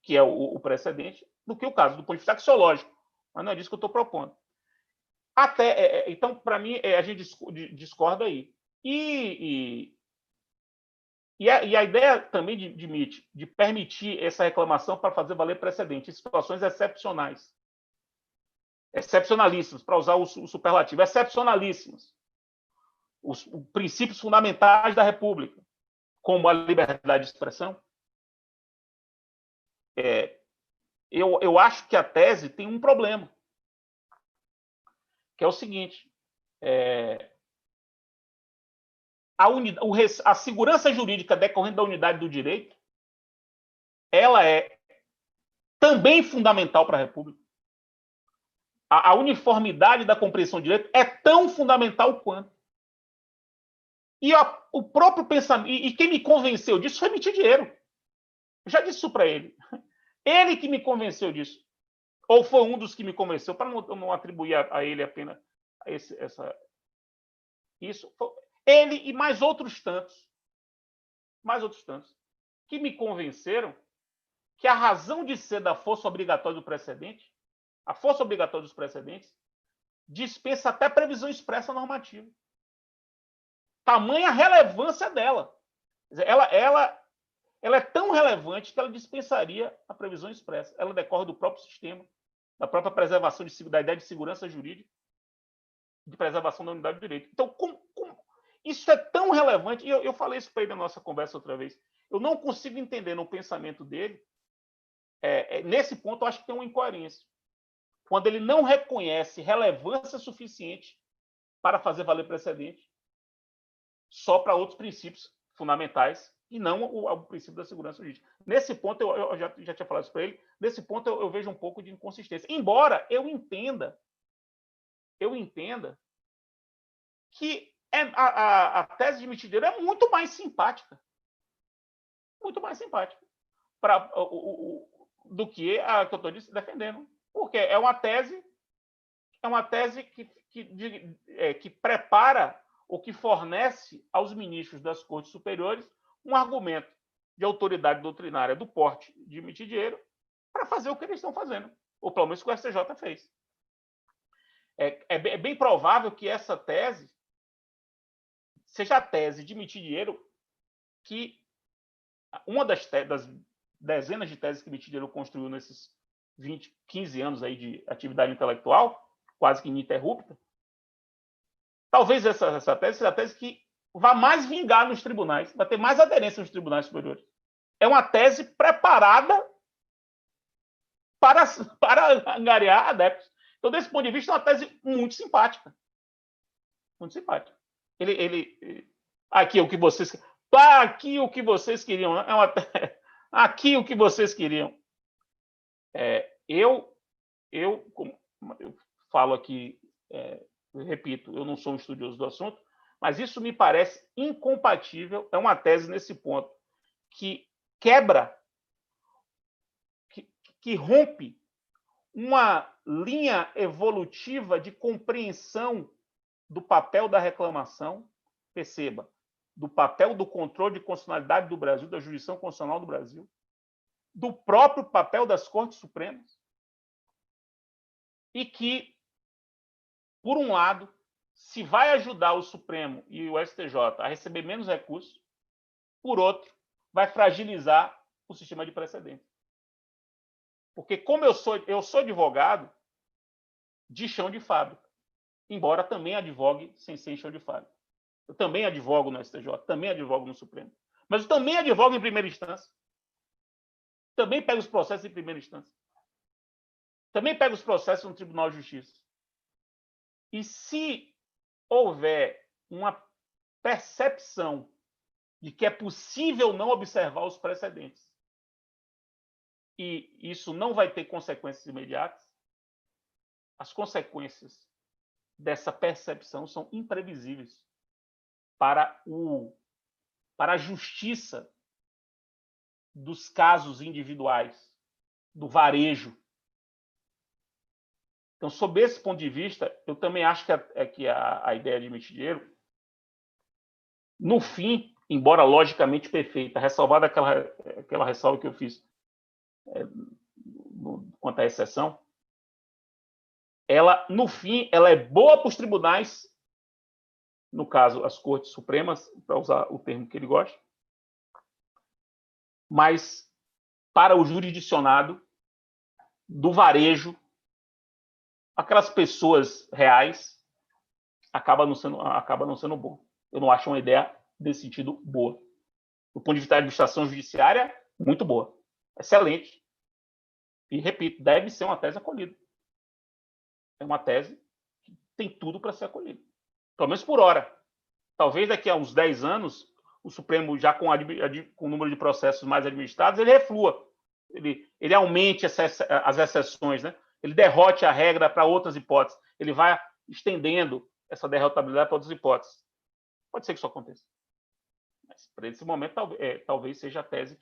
que é o precedente, do que o caso, do ponto de vista axiológico. Mas não é disso que eu estou propondo. Então, para mim, a gente discorda aí. E a ideia também de Mitch, de permitir essa reclamação para fazer valer precedente em situações excepcionais, excepcionalíssimas, para usar o superlativo, excepcionalíssimas, os princípios fundamentais da República, como a liberdade de expressão, eu acho que a tese tem um problema, que é o seguinte: a segurança jurídica decorrente da unidade do direito, ela é também fundamental para a República. A uniformidade da compreensão do direito é tão fundamental quanto. E o próprio pensamento, e quem me convenceu disso foi Mitch Dinheiro. Eu já disse isso para ele. Ele que me convenceu disso. Ou foi um dos que me convenceu, para não atribuir a ele apenas isso. Ele e mais outros tantos, que me convenceram que a razão de ser da força obrigatória do precedente, a força obrigatória dos precedentes, dispensa até previsão expressa normativa. Tamanha a relevância dela. Ela é tão relevante que ela dispensaria a previsão expressa. Ela decorre do próprio sistema da própria preservação da ideia de segurança jurídica, de preservação da unidade do direito. Então, isso é tão relevante, e eu falei isso para ele na nossa conversa outra vez, eu não consigo entender no pensamento dele, nesse ponto eu acho que tem uma incoerência, quando ele não reconhece relevância suficiente para fazer valer precedente só para outros princípios fundamentais e não o princípio da segurança jurídica. Nesse ponto, eu já tinha falado isso para ele, nesse ponto eu vejo um pouco de inconsistência. Embora eu entenda que a tese de Mitidiero é muito mais simpática do que a que eu estou defendendo. Porque é uma tese que prepara ou que fornece aos ministros das Cortes Superiores um argumento de autoridade doutrinária do porte de Mitidiero para fazer o que eles estão fazendo, ou pelo menos o que o STJ fez. É bem provável que essa tese seja a tese de Mitidiero, que uma das dezenas de teses que Mitidiero construiu nesses 15 anos aí de atividade intelectual, quase que ininterrupta, talvez essa tese seja a tese que vá mais vingar nos tribunais, vai ter mais aderência nos tribunais superiores. É uma tese preparada para angariar adeptos. Então, desse ponto de vista, é uma tese muito simpática. Muito simpática. Aqui o que vocês queriam. Aqui o que vocês queriam. Eu falo aqui, eu repito, eu não sou um estudioso do assunto, mas isso me parece incompatível. É uma tese nesse ponto que quebra, que rompe uma linha evolutiva de compreensão do papel da reclamação, perceba, do papel do controle de constitucionalidade do Brasil, da jurisdição constitucional do Brasil, do próprio papel das Cortes Supremas, e que, por um lado, se vai ajudar o Supremo e o STJ a receber menos recursos, por outro, vai fragilizar o sistema de precedentes. Porque, como eu sou advogado de chão de fábrica, embora também advogue sem ser em chão de fábrica. Eu também advogo no STJ, também advogo no Supremo. Mas eu também advogo em primeira instância. Também pego os processos em primeira instância. Também pego os processos no Tribunal de Justiça. E se houver uma percepção de que é possível não observar os precedentes e isso não vai ter consequências imediatas, as consequências dessa percepção são imprevisíveis para a justiça dos casos individuais, do varejo. Então, sob esse ponto de vista, eu também acho que a ideia de Mitidiero, no fim, embora logicamente perfeita, ressalvada aquela ressalva que eu fiz quanto à exceção, ela, no fim, ela é boa para os tribunais, no caso, as Cortes Supremas, para usar o termo que ele gosta, mas para o jurisdicionado do varejo, aquelas pessoas reais, acaba não sendo bom. Eu não acho uma ideia desse sentido boa. Do ponto de vista da administração judiciária, muito boa. Excelente. E, repito, deve ser uma tese acolhida. É uma tese que tem tudo para ser acolhida. Pelo menos por hora. Talvez daqui a uns 10 anos, o Supremo, já com o número de processos mais administrados, ele reflua. Ele aumente as exceções, né? Ele derrote a regra para outras hipóteses. Ele vai estendendo essa derrotabilidade para outras hipóteses. Pode ser que isso aconteça. Mas, para esse momento, talvez seja a tese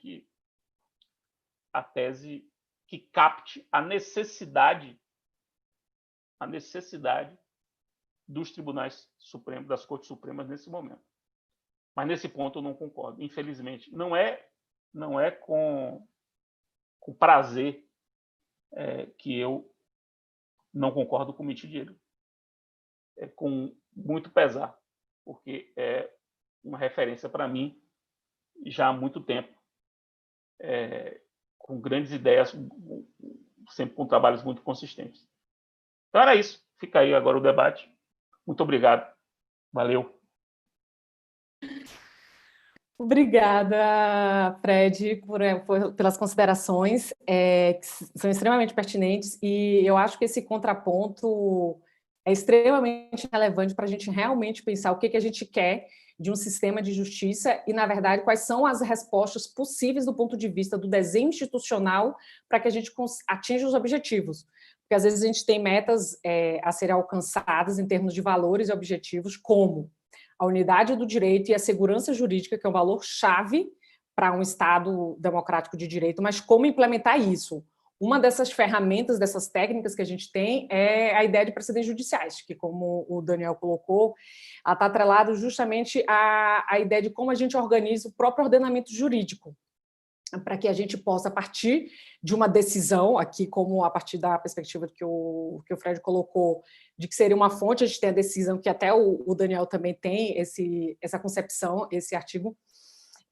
que capte a necessidade dos tribunais supremos, das Cortes Supremas nesse momento. Mas nesse ponto eu não concordo. Infelizmente, não é com prazer que eu não concordo com o Mitidiero. É com muito pesar, porque é uma referência para mim já há muito tempo, com grandes ideias, sempre com trabalhos muito consistentes. Então era isso. Fica aí agora o debate. Muito obrigado. Valeu. Obrigada, Fred, pelas considerações, que são extremamente pertinentes, e eu acho que esse contraponto é extremamente relevante para a gente realmente pensar o que a gente quer de um sistema de justiça e, na verdade, quais são as respostas possíveis do ponto de vista do desenho institucional para que a gente atinja os objetivos. Porque, às vezes, a gente tem metas a serem alcançadas em termos de valores e objetivos, como a unidade do direito e a segurança jurídica, que é um valor-chave para um Estado democrático de direito, mas como implementar isso? Uma dessas ferramentas, dessas técnicas que a gente tem é a ideia de precedentes judiciais, que, como o Daniel colocou, está atrelado justamente à ideia de como a gente organiza o próprio ordenamento jurídico, para que a gente possa, a partir de uma decisão, aqui como a partir da perspectiva que o Fred colocou, de que seria uma fonte, a gente tem a decisão, que até o Daniel também tem essa concepção, esse artigo,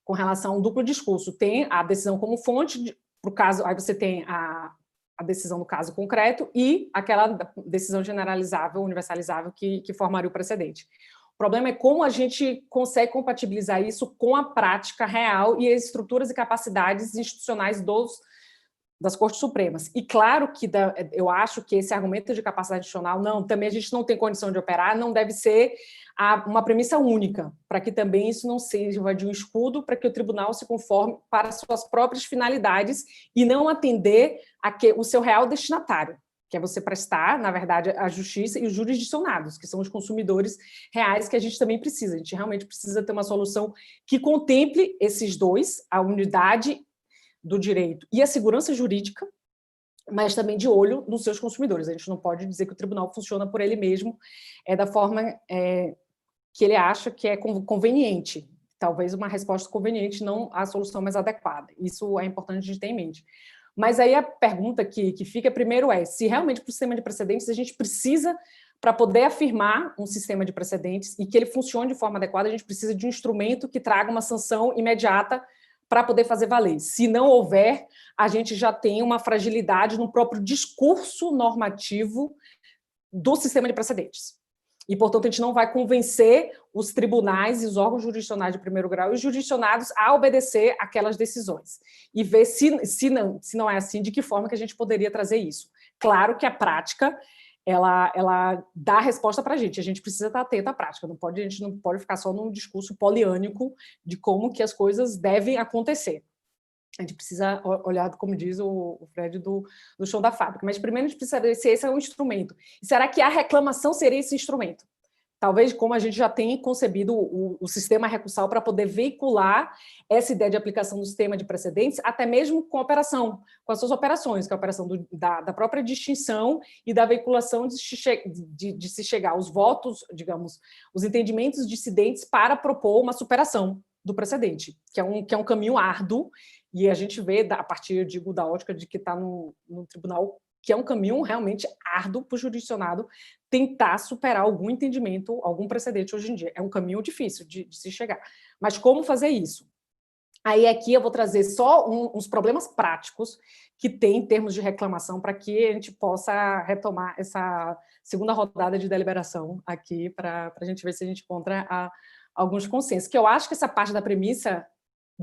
com relação ao duplo discurso. Tem a decisão como fonte, para o caso, aí você tem a decisão no caso concreto e aquela decisão generalizável, universalizável, que formaria o precedente. O problema é como a gente consegue compatibilizar isso com a prática real e as estruturas e capacidades institucionais das Cortes Supremas. E claro que eu acho que esse argumento de capacidade institucional, também a gente não tem condição de operar, não deve ser uma premissa única, para que também isso não seja de um escudo para que o tribunal se conforme para suas próprias finalidades e não atender o seu real destinatário, que é você prestar, na verdade, a justiça e os jurisdicionados, que são os consumidores reais que a gente também precisa. A gente realmente precisa ter uma solução que contemple esses dois, a unidade do direito e a segurança jurídica, mas também de olho nos seus consumidores. A gente não pode dizer que o tribunal funciona por ele mesmo, da forma que ele acha que é conveniente. Talvez uma resposta conveniente, não a solução mais adequada. Isso é importante a gente ter em mente. Mas aí a pergunta que fica primeiro é se realmente para o sistema de precedentes a gente precisa, para poder afirmar um sistema de precedentes e que ele funcione de forma adequada, a gente precisa de um instrumento que traga uma sanção imediata para poder fazer valer. Se não houver, a gente já tem uma fragilidade no próprio discurso normativo do sistema de precedentes. E, portanto, a gente não vai convencer os tribunais e os órgãos jurisdicionais de primeiro grau e os jurisdicionados a obedecer aquelas decisões. E ver se não é assim, de que forma que a gente poderia trazer isso. Claro que a prática ela dá a resposta para a gente precisa estar atento à prática, a gente não pode ficar só num discurso poliânico de como que as coisas devem acontecer. A gente precisa olhar, como diz o Fred, do chão da fábrica, mas primeiro a gente precisa saber se esse é um instrumento. E será que a reclamação seria esse instrumento? Talvez, como a gente já tem concebido o sistema recursal para poder veicular essa ideia de aplicação do sistema de precedentes, até mesmo com as suas operações, que é a operação da própria distinção e da veiculação de se chegar aos votos, digamos, os entendimentos dissidentes para propor uma superação do precedente, que é um caminho árduo, e a gente vê, a partir, eu digo, da ótica de que está no tribunal, que é um caminho realmente árduo para o jurisdicionado tentar superar algum entendimento, algum precedente hoje em dia. É um caminho difícil de se chegar. Mas como fazer isso? Aí aqui eu vou trazer só uns problemas práticos que tem em termos de reclamação para que a gente possa retomar essa segunda rodada de deliberação aqui para a gente ver se a gente encontra alguns consensos. Que eu acho que essa parte da premissa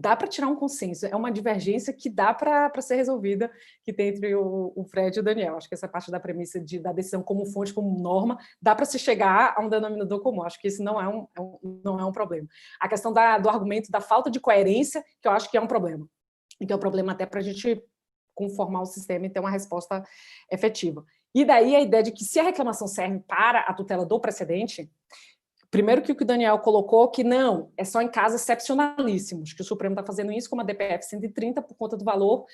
dá para tirar um consenso, é uma divergência que dá para ser resolvida, que tem entre o Fred e o Daniel. Acho que essa parte da premissa da decisão como fonte, como norma, dá para se chegar a um denominador comum. Acho que isso não é um problema. A questão do argumento da falta de coerência, que eu acho que é um problema. Então, é um problema até para a gente conformar o sistema e ter uma resposta efetiva. E daí a ideia de que se a reclamação serve para a tutela do precedente, primeiro que o Daniel colocou, que não, é só em casos excepcionalíssimos, que o Supremo está fazendo isso com a DPF 130 por conta do valor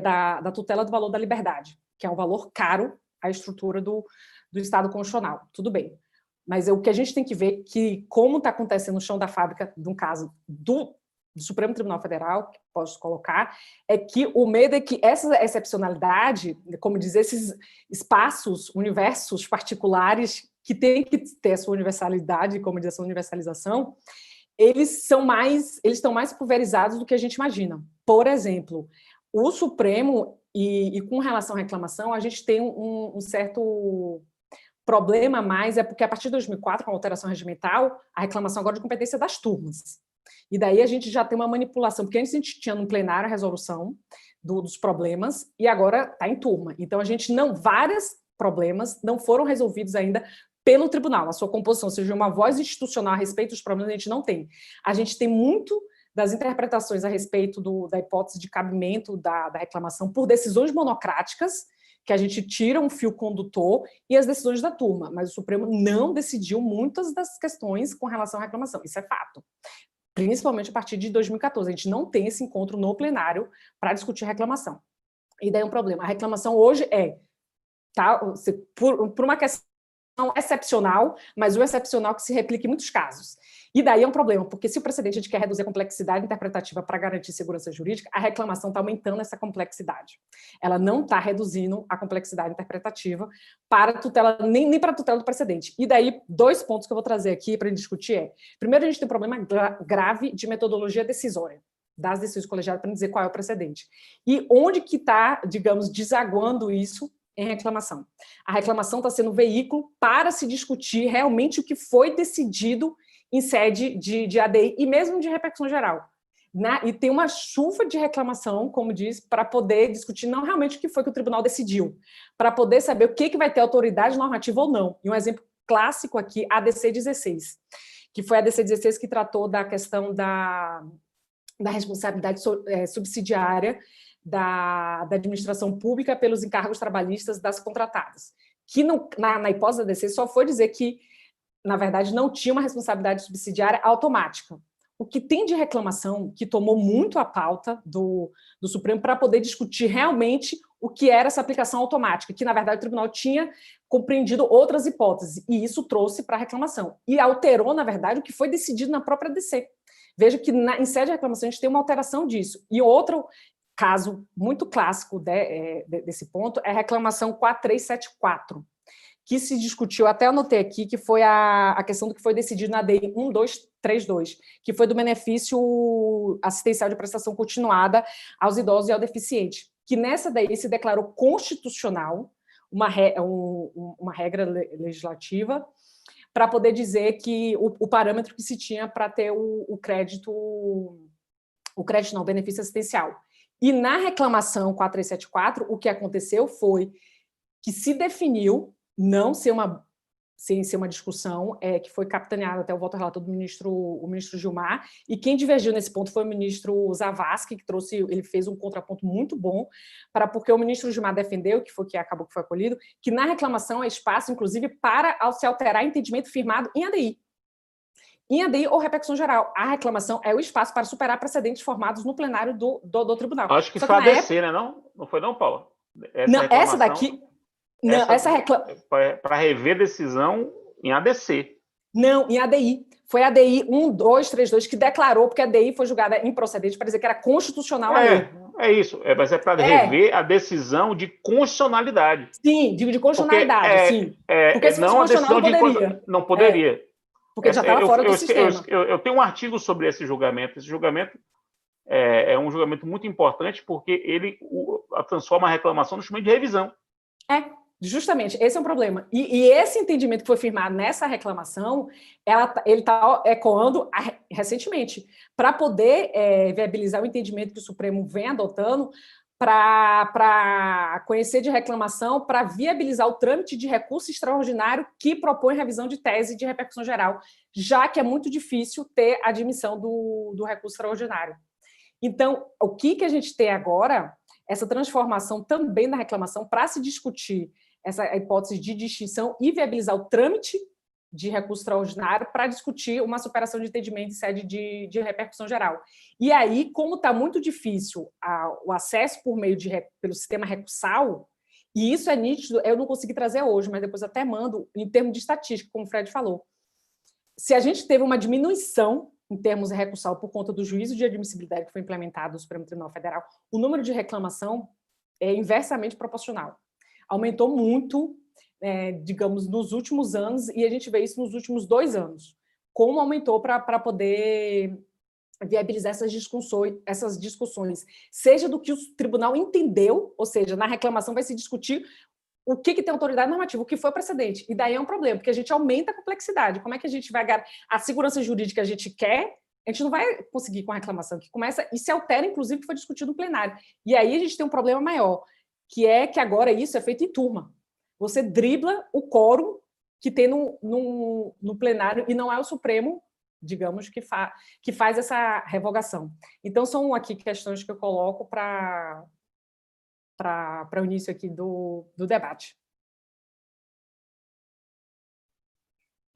da tutela do valor da liberdade, que é um valor caro à estrutura do Estado constitucional. Tudo bem. Mas o que a gente tem que ver que, como está acontecendo no chão da fábrica, no caso do Supremo Tribunal Federal, que posso colocar, é que o medo é que essa excepcionalidade, como dizer, esses espaços, universos particulares que tem que ter a sua universalidade, como diz a sua universalização, eles estão mais pulverizados do que a gente imagina. Por exemplo, o Supremo E com relação à reclamação, a gente tem um certo problema mais, é porque a partir de 2004, com a alteração regimental, a reclamação agora é de competência das turmas. E daí a gente já tem uma manipulação, porque antes a gente tinha no plenário a resolução dos problemas, e agora está em turma. Então a gente vários problemas não foram resolvidos ainda pelo tribunal, a sua composição, ou seja, uma voz institucional a respeito dos problemas a gente não tem. A gente tem muito das interpretações a respeito da hipótese de cabimento da reclamação por decisões monocráticas, que a gente tira um fio condutor, e as decisões da turma, mas o Supremo não decidiu muitas das questões com relação à reclamação, isso é fato. Principalmente a partir de 2014, a gente não tem esse encontro no plenário para discutir reclamação. E daí um problema, a reclamação hoje por uma questão excepcional, mas o excepcional que se replica em muitos casos. E daí é um problema, porque se o precedente quer reduzir a complexidade interpretativa para garantir segurança jurídica, a reclamação está aumentando essa complexidade. Ela não está reduzindo a complexidade interpretativa para tutela, nem para a tutela do precedente. E daí, 2 pontos que eu vou trazer aqui para a gente discutir primeiro, a gente tem um problema grave de metodologia decisória das decisões colegiadas para dizer qual é o precedente. E onde que está, digamos, desaguando isso em reclamação. A reclamação está sendo um veículo para se discutir realmente o que foi decidido em sede de ADI e mesmo de repercussão geral. E tem uma chuva de reclamação, como diz, para poder discutir não realmente o que foi que o tribunal decidiu, para poder saber o que vai ter autoridade normativa ou não. E um exemplo clássico aqui, a ADC 16, que foi a ADC 16 que tratou da questão da responsabilidade subsidiária da administração pública pelos encargos trabalhistas das contratadas, que na hipótese da ADC só foi dizer que, na verdade, não tinha uma responsabilidade subsidiária automática. O que tem de reclamação que tomou muito a pauta do Supremo para poder discutir realmente o que era essa aplicação automática, que, na verdade, o tribunal tinha compreendido outras hipóteses, e isso trouxe para a reclamação. E alterou, na verdade, o que foi decidido na própria ADC. Veja que, em sede de reclamação, a gente tem uma alteração disso. E outro caso muito clássico desse ponto é a reclamação 4374, que se discutiu, até anotei aqui, que foi a questão do que foi decidido na DI 1232, que foi do benefício assistencial de prestação continuada aos idosos e ao deficiente, que nessa daí se declarou constitucional uma regra legislativa para poder dizer que o parâmetro que se tinha para ter o benefício assistencial. E na reclamação 4374, o que aconteceu foi que se definiu sem ser uma discussão, que foi capitaneada até o voto relator do o ministro Gilmar, e quem divergiu nesse ponto foi o ministro Zavascki, ele fez um contraponto muito bom, porque o ministro Gilmar defendeu, que acabou que foi acolhido, que na reclamação há espaço, inclusive, para se alterar entendimento firmado em ADI. Em ADI ou repercussão geral. A reclamação é o espaço para superar precedentes formados no plenário do tribunal. Acho que foi a ADC, né? Não foi não, Paula? Essa daqui... Não, para rever decisão em ADC. Não, em ADI. Foi a ADI 1232 que declarou, porque a ADI foi julgada improcedente para dizer que era constitucional a lei. É isso. Mas é para rever a decisão de constitucionalidade. Sim, de constitucionalidade, sim. Porque se não a decisão não poderia. Porque já estava fora do sistema. Eu tenho um artigo sobre esse julgamento. Esse julgamento é um julgamento muito importante porque ele transforma a reclamação no instrumento de revisão. Justamente, esse é um problema. E esse entendimento que foi firmado nessa reclamação, ele está ecoando recentemente, para poder viabilizar o entendimento que o Supremo vem adotando para conhecer de reclamação, para viabilizar o trâmite de recurso extraordinário que propõe revisão de tese de repercussão geral, já que é muito difícil ter admissão do recurso extraordinário. Então, o que a gente tem agora, essa transformação também da reclamação para se discutir essa hipótese de distinção e viabilizar o trâmite de recurso extraordinário para discutir uma superação de entendimento em sede de repercussão geral. E aí, como está muito difícil o acesso pelo sistema recursal, e isso é nítido, eu não consegui trazer hoje, mas depois até mando, em termos de estatística, como o Fred falou. Se a gente teve uma diminuição em termos de recursal por conta do juízo de admissibilidade que foi implementado no Supremo Tribunal Federal, o número de reclamação é inversamente proporcional. Aumentou muito, digamos, nos últimos anos, e a gente vê isso nos últimos 2 anos. Como aumentou para poder viabilizar essas discussões, seja do que o tribunal entendeu, ou seja, na reclamação vai se discutir o que tem autoridade normativa, o que foi o precedente. E daí é um problema, porque a gente aumenta a complexidade. Como é que a gente vai a segurança jurídica que a gente quer, a gente não vai conseguir com a reclamação, que começa e se altera, inclusive, que foi discutido no plenário. E aí a gente tem um problema maior, que é que agora isso é feito em turma. Você dribla o quórum que tem no plenário e não é o Supremo, digamos, que faz essa revogação. Então, são aqui questões que eu coloco para o início aqui do debate.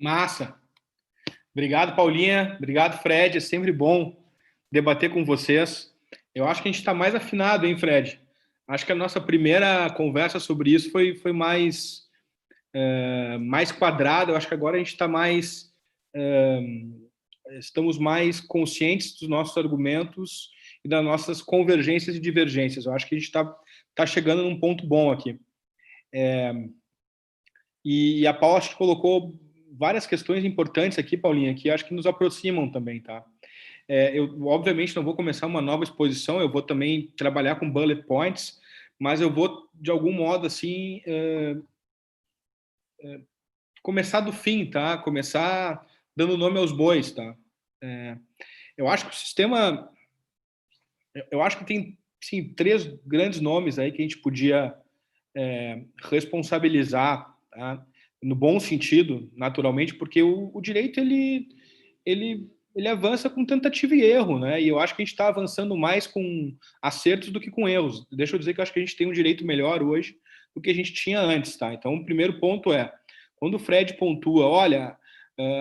Massa! Obrigado, Paulinha. Obrigado, Fred. É sempre bom debater com vocês. Eu acho que a gente está mais afinado, hein, Fred? Acho que a nossa primeira conversa sobre isso foi mais quadrada. Eu acho que agora a gente está mais... estamos mais conscientes dos nossos argumentos e das nossas convergências e divergências. Eu acho que a gente está chegando num ponto bom aqui. E a Paula acho que colocou várias questões importantes aqui, Paulinha, que acho que nos aproximam também, tá? Eu, obviamente, não vou começar uma nova exposição, eu vou também trabalhar com bullet points, mas eu vou, de algum modo, assim, começar do fim, tá? Começar dando nome aos bois, tá? Eu acho que o sistema... Eu acho que tem, sim, 3 grandes nomes aí que a gente podia responsabilizar, tá? No bom sentido, naturalmente, porque o direito ele avança com tentativa e erro, né? E eu acho que a gente está avançando mais com acertos do que com erros. Deixa eu dizer que eu acho que a gente tem um direito melhor hoje do que a gente tinha antes, tá? Então, o primeiro ponto é, quando o Fred pontua, olha,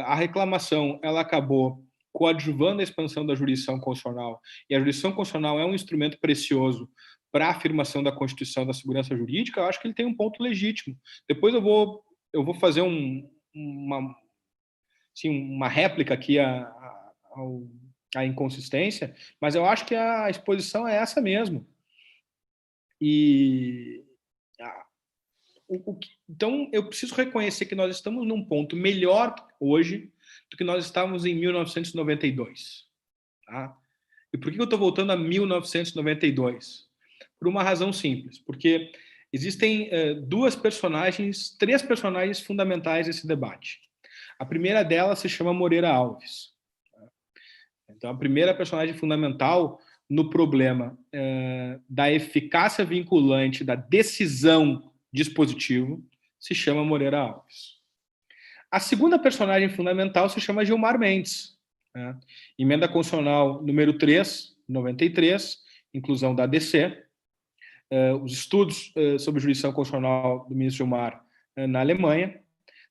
a reclamação ela acabou coadjuvando a expansão da jurisdição constitucional, e a jurisdição constitucional é um instrumento precioso para a afirmação da Constituição da segurança jurídica, eu acho que ele tem um ponto legítimo. Depois eu vou fazer uma réplica aqui à inconsistência, mas eu acho que a exposição é essa mesmo. Então, eu preciso reconhecer que nós estamos num ponto melhor hoje do que nós estávamos em 1992. Tá? E por que eu estou voltando a 1992? Por uma razão simples, porque existem 3 personagens fundamentais nesse debate. A primeira delas se chama Moreira Alves. Então, a primeira personagem fundamental no problema da eficácia vinculante da decisão dispositivo se chama Moreira Alves. A segunda personagem fundamental se chama Gilmar Mendes. Né? Emenda Constitucional número 3, 93, inclusão da ADC, os estudos sobre jurisdição constitucional do ministro Gilmar na Alemanha,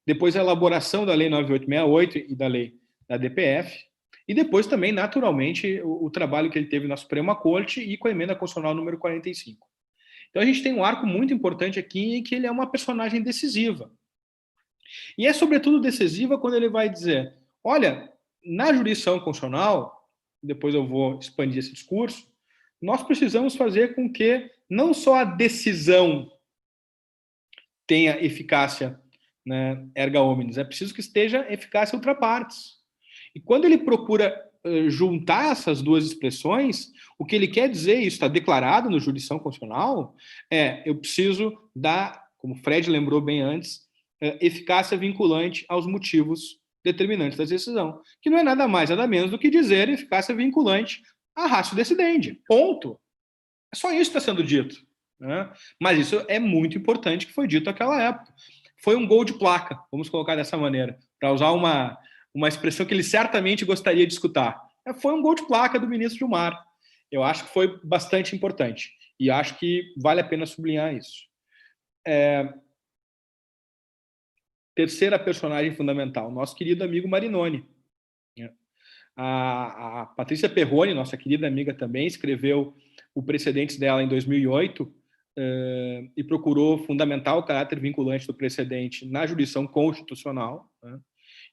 depois a elaboração da Lei 9868 e da Lei da DPF, e depois também, naturalmente, o trabalho que ele teve na Suprema Corte e com a Emenda Constitucional número 45. Então, a gente tem um arco muito importante aqui em que ele é uma personagem decisiva. E é, sobretudo, decisiva quando ele vai dizer, olha, na jurisdição constitucional, depois eu vou expandir esse discurso, nós precisamos fazer com que não só a decisão tenha eficácia, né, erga omnes, é preciso que esteja eficácia ultra partes. E quando ele procura juntar essas duas expressões, o que ele quer dizer, isso está declarado no jurisdição constitucional, eu preciso dar, como o Fred lembrou bem antes, eficácia vinculante aos motivos determinantes da decisão, que não é nada mais, nada menos do que dizer eficácia vinculante a ratio decidendi. Ponto. É só isso que está sendo dito. Né? Mas isso é muito importante que foi dito naquela época. Foi um gol de placa, vamos colocar dessa maneira, para usar uma expressão que ele certamente gostaria de escutar. Foi um gol de placa do ministro Gilmar. Eu acho que foi bastante importante. E acho que vale a pena sublinhar isso. Terceira personagem fundamental, nosso querido amigo Marinoni. A Patrícia Perrone, nossa querida amiga também, escreveu o precedentes dela em 2008 e procurou fundamentar o caráter vinculante do precedente na jurisdição constitucional. Né?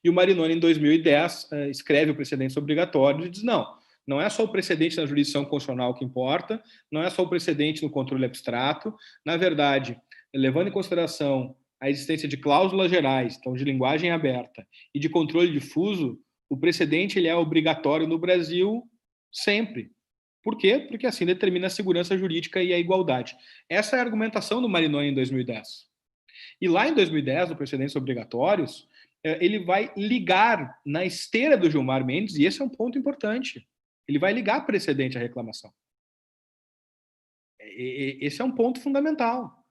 E o Marinoni, em 2010, escreve o precedente obrigatório e diz, não é só o precedente na jurisdição constitucional que importa, não é só o precedente no controle abstrato. Na verdade, levando em consideração a existência de cláusulas gerais, então de linguagem aberta, e de controle difuso, o precedente ele é obrigatório no Brasil Sempre. Por quê? Porque assim determina a segurança jurídica e a igualdade. Essa é a argumentação do Marinoni em 2010. E lá em 2010, no precedentes obrigatórios, ele vai ligar na esteira do Gilmar Mendes, e esse é um ponto importante, ele vai ligar precedente à reclamação. Esse é um ponto fundamental.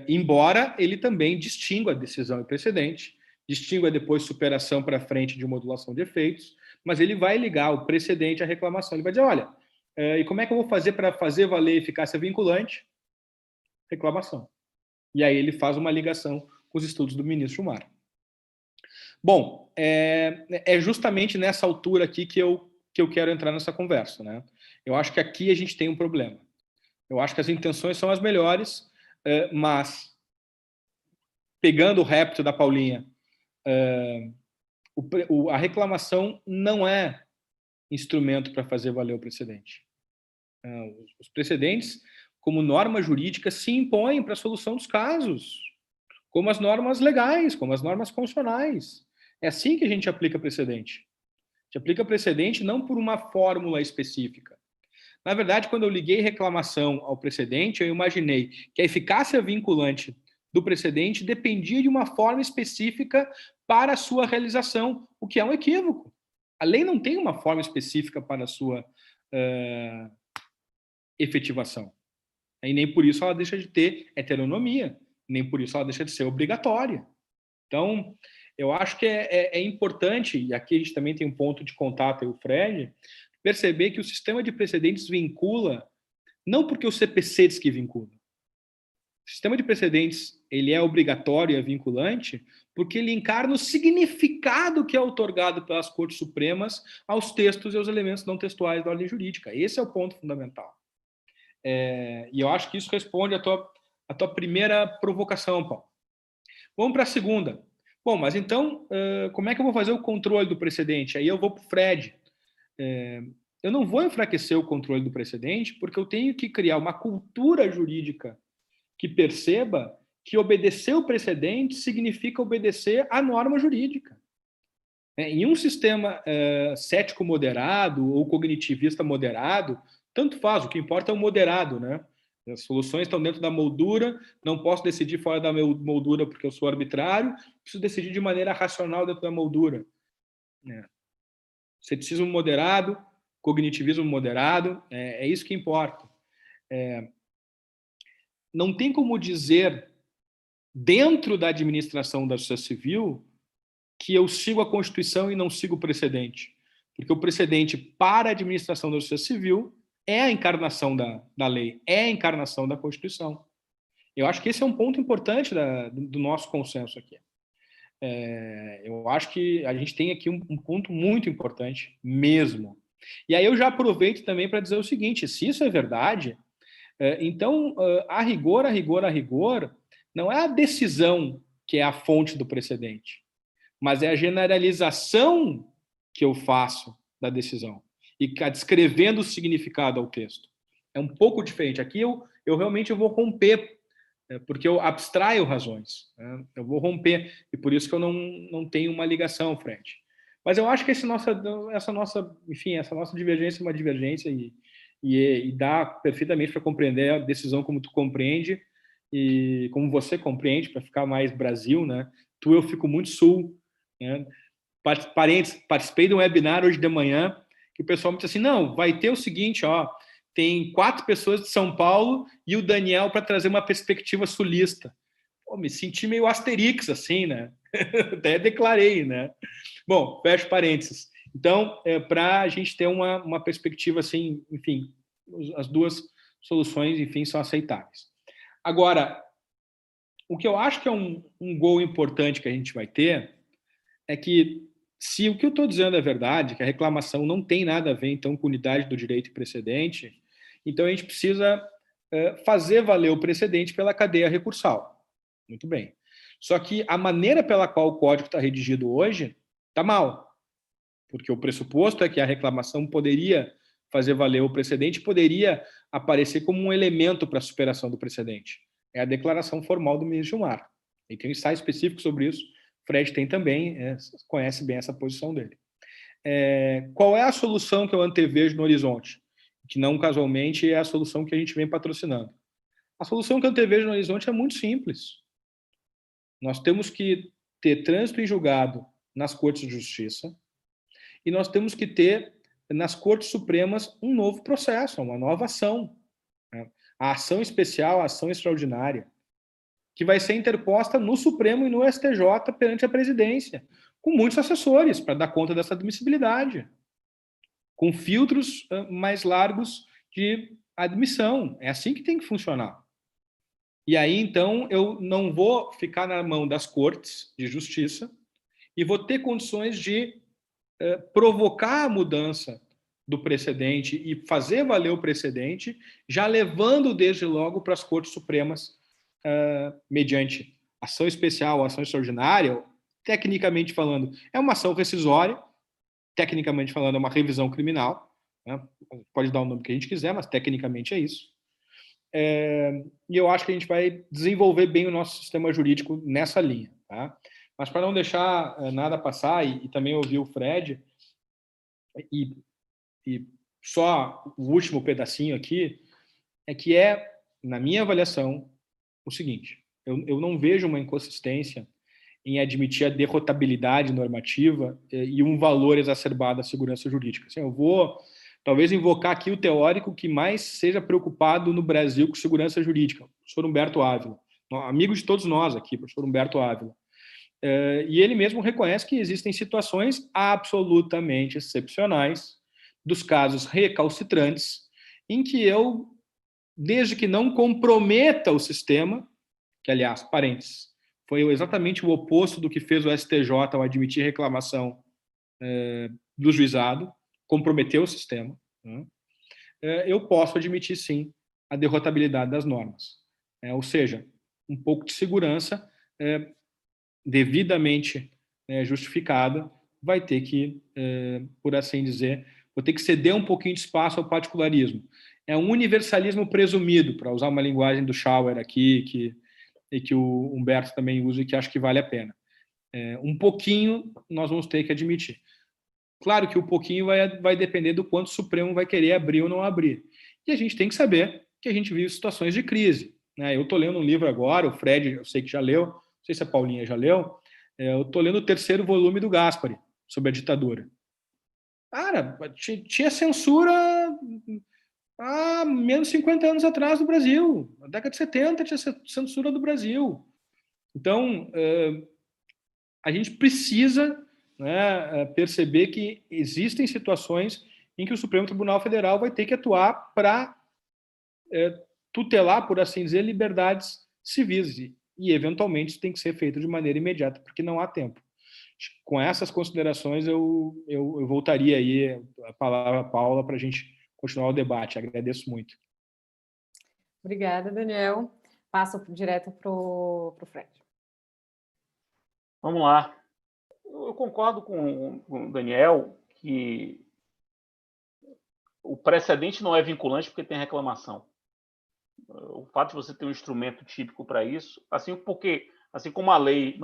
Embora ele também distingua a decisão e precedente, distingua depois superação para frente de modulação de efeitos, mas ele vai ligar o precedente à reclamação. Ele vai dizer, olha, e como é que eu vou fazer para fazer valer eficácia vinculante? Reclamação. E aí ele faz uma ligação com os estudos do ministro Gilmar. Bom, é justamente nessa altura aqui que eu quero entrar nessa conversa, né? Eu acho que aqui a gente tem um problema. Eu acho que as intenções são as melhores, mas, pegando o repto da Paulinha, a reclamação não é instrumento para fazer valer o precedente. Os precedentes, como norma jurídica, se impõem para a solução dos casos, como as normas legais, como as normas constitucionais. É assim que a gente aplica precedente. A gente aplica precedente não por uma fórmula específica. Na verdade, quando eu liguei reclamação ao precedente, eu imaginei que a eficácia vinculante do precedente dependia de uma forma específica para a sua realização, o que é um equívoco. A lei não tem uma forma específica para a sua efetivação. E nem por isso ela deixa de ter heteronomia, nem por isso ela deixa de ser obrigatória. Então, eu acho que é importante, e aqui a gente também tem um ponto de contato, aí, o Fred, perceber que o sistema de precedentes vincula, não porque o CPC diz que vincula. O sistema de precedentes ele é obrigatório e é vinculante porque ele encarna o significado que é outorgado pelas Cortes Supremas aos textos e aos elementos não textuais da ordem jurídica. Esse é o ponto fundamental. E eu acho que isso responde à tua primeira provocação, Paulo. Vamos para a segunda. Bom, mas então, como é que eu vou fazer o controle do precedente? Aí eu vou para o Fred. Eu não vou enfraquecer o controle do precedente porque eu tenho que criar uma cultura jurídica que perceba que obedecer o precedente significa obedecer à norma jurídica. Em um sistema cético moderado ou cognitivista moderado, tanto faz, o que importa é o moderado, né? As soluções estão dentro da moldura, não posso decidir fora da moldura porque eu sou arbitrário, preciso decidir de maneira racional dentro da moldura. Ceticismo moderado, cognitivismo moderado, é isso que importa. Não tem como dizer, dentro da administração da justiça civil, que eu sigo a Constituição e não sigo o precedente. Porque o precedente para a administração da justiça civil é a encarnação da lei, é a encarnação da Constituição. Eu acho que esse é um ponto importante do nosso consenso aqui. Eu acho que a gente tem aqui um ponto muito importante mesmo. E aí eu já aproveito também para dizer o seguinte, se isso é verdade, então, a rigor, não é a decisão que é a fonte do precedente, mas é a generalização que eu faço da decisão e descrevendo o significado ao texto. É um pouco diferente. Aqui eu realmente vou romper, porque eu abstraio razões. Eu vou romper, e por isso que eu não tenho uma ligação, Fred. Mas eu acho que essa nossa divergência é uma divergência e dá perfeitamente para compreender a decisão como tu compreende e como você compreende, para ficar mais Brasil, né? Eu fico muito sul, né? Participei de um webinar hoje de manhã que o pessoal me disse assim, não, vai ter o seguinte, ó, tem 4 pessoas de São Paulo e o Daniel para trazer uma perspectiva sulista. Pô, me senti meio Asterix, assim, né? Até declarei, né? Bom, fecho parênteses. Então, para a gente ter uma perspectiva assim, enfim, as duas soluções, enfim, são aceitáveis. Agora, o que eu acho que é um gol importante que a gente vai ter é que, se o que eu estou dizendo é verdade, que a reclamação não tem nada a ver, então, com unidade do direito e precedente, então a gente precisa fazer valer o precedente pela cadeia recursal. Muito bem. Só que a maneira pela qual o código está redigido hoje está mal. Porque o pressuposto é que a reclamação poderia fazer valer o precedente, poderia aparecer como um elemento para a superação do precedente. É a declaração formal do ministro Gilmar. E tem um ensaio específico sobre isso. Fred tem também, conhece bem essa posição dele. qual é a solução que eu antevejo no horizonte? Que não casualmente é a solução que a gente vem patrocinando. A solução que eu antevejo no horizonte é muito simples. Nós temos que ter trânsito em julgado nas cortes de justiça e nós temos que ter nas cortes supremas um novo processo, uma nova ação, né? A ação especial, a ação extraordinária, que vai ser interposta no Supremo e no STJ perante a presidência, com muitos assessores para dar conta dessa admissibilidade, com filtros mais largos de admissão. É assim que tem que funcionar. E aí, então, eu não vou ficar na mão das cortes de justiça e vou ter condições de provocar a mudança do precedente e fazer valer o precedente, já levando desde logo para as cortes supremas, mediante ação especial, ação extraordinária, tecnicamente falando, é uma ação rescisória, tecnicamente falando, é uma revisão criminal, né? Pode dar o nome que a gente quiser, mas tecnicamente é isso. E eu acho que a gente vai desenvolver bem o nosso sistema jurídico nessa linha. Tá? Mas para não deixar nada passar, e também ouvir o Fred, e só o último pedacinho aqui, é que na minha avaliação, o seguinte: eu não vejo uma inconsistência em admitir a derrotabilidade normativa e um valor exacerbado à segurança jurídica. Assim, eu vou, talvez, invocar aqui o teórico que mais seja preocupado no Brasil com segurança jurídica, o professor Humberto Ávila, amigo de todos nós aqui, professor Humberto Ávila. E ele mesmo reconhece que existem situações absolutamente excepcionais, dos casos recalcitrantes, em que eu, desde que não comprometa o sistema, que, aliás, parênteses, foi exatamente o oposto do que fez o STJ ao admitir reclamação do juizado, comprometeu o sistema, né? Eu posso admitir, sim, a derrotabilidade das normas. Ou seja, um pouco de segurança devidamente justificada vai ter que, por assim dizer, vou ter que ceder um pouquinho de espaço ao particularismo. É um universalismo presumido, para usar uma linguagem do Schauer aqui, e que o Humberto também usa e que acho que vale a pena. Um pouquinho nós vamos ter que admitir. Claro que o pouquinho vai depender do quanto o Supremo vai querer abrir ou não abrir. E a gente tem que saber que a gente vive situações de crise, né? Eu estou lendo um livro agora, o Fred, eu sei que já leu, não sei se a Paulinha já leu, eu estou lendo o 3º volume do Gaspari, sobre a ditadura. Cara, tinha censura há menos de 50 anos atrás no Brasil. Na década de 70 tinha censura do Brasil. Então, a gente precisa, né, perceber que existem situações em que o Supremo Tribunal Federal vai ter que atuar para tutelar, por assim dizer, liberdades civis. E, eventualmente, isso tem que ser feito de maneira imediata, porque não há tempo. Com essas considerações, eu voltaria aí a palavra à Paula para a gente continuar o debate. Agradeço muito. Obrigada, Daniel. Passo direto para o Fred. Vamos lá. Eu concordo com o Daniel que o precedente não é vinculante porque tem reclamação. O fato de você ter um instrumento típico para isso, assim como a lei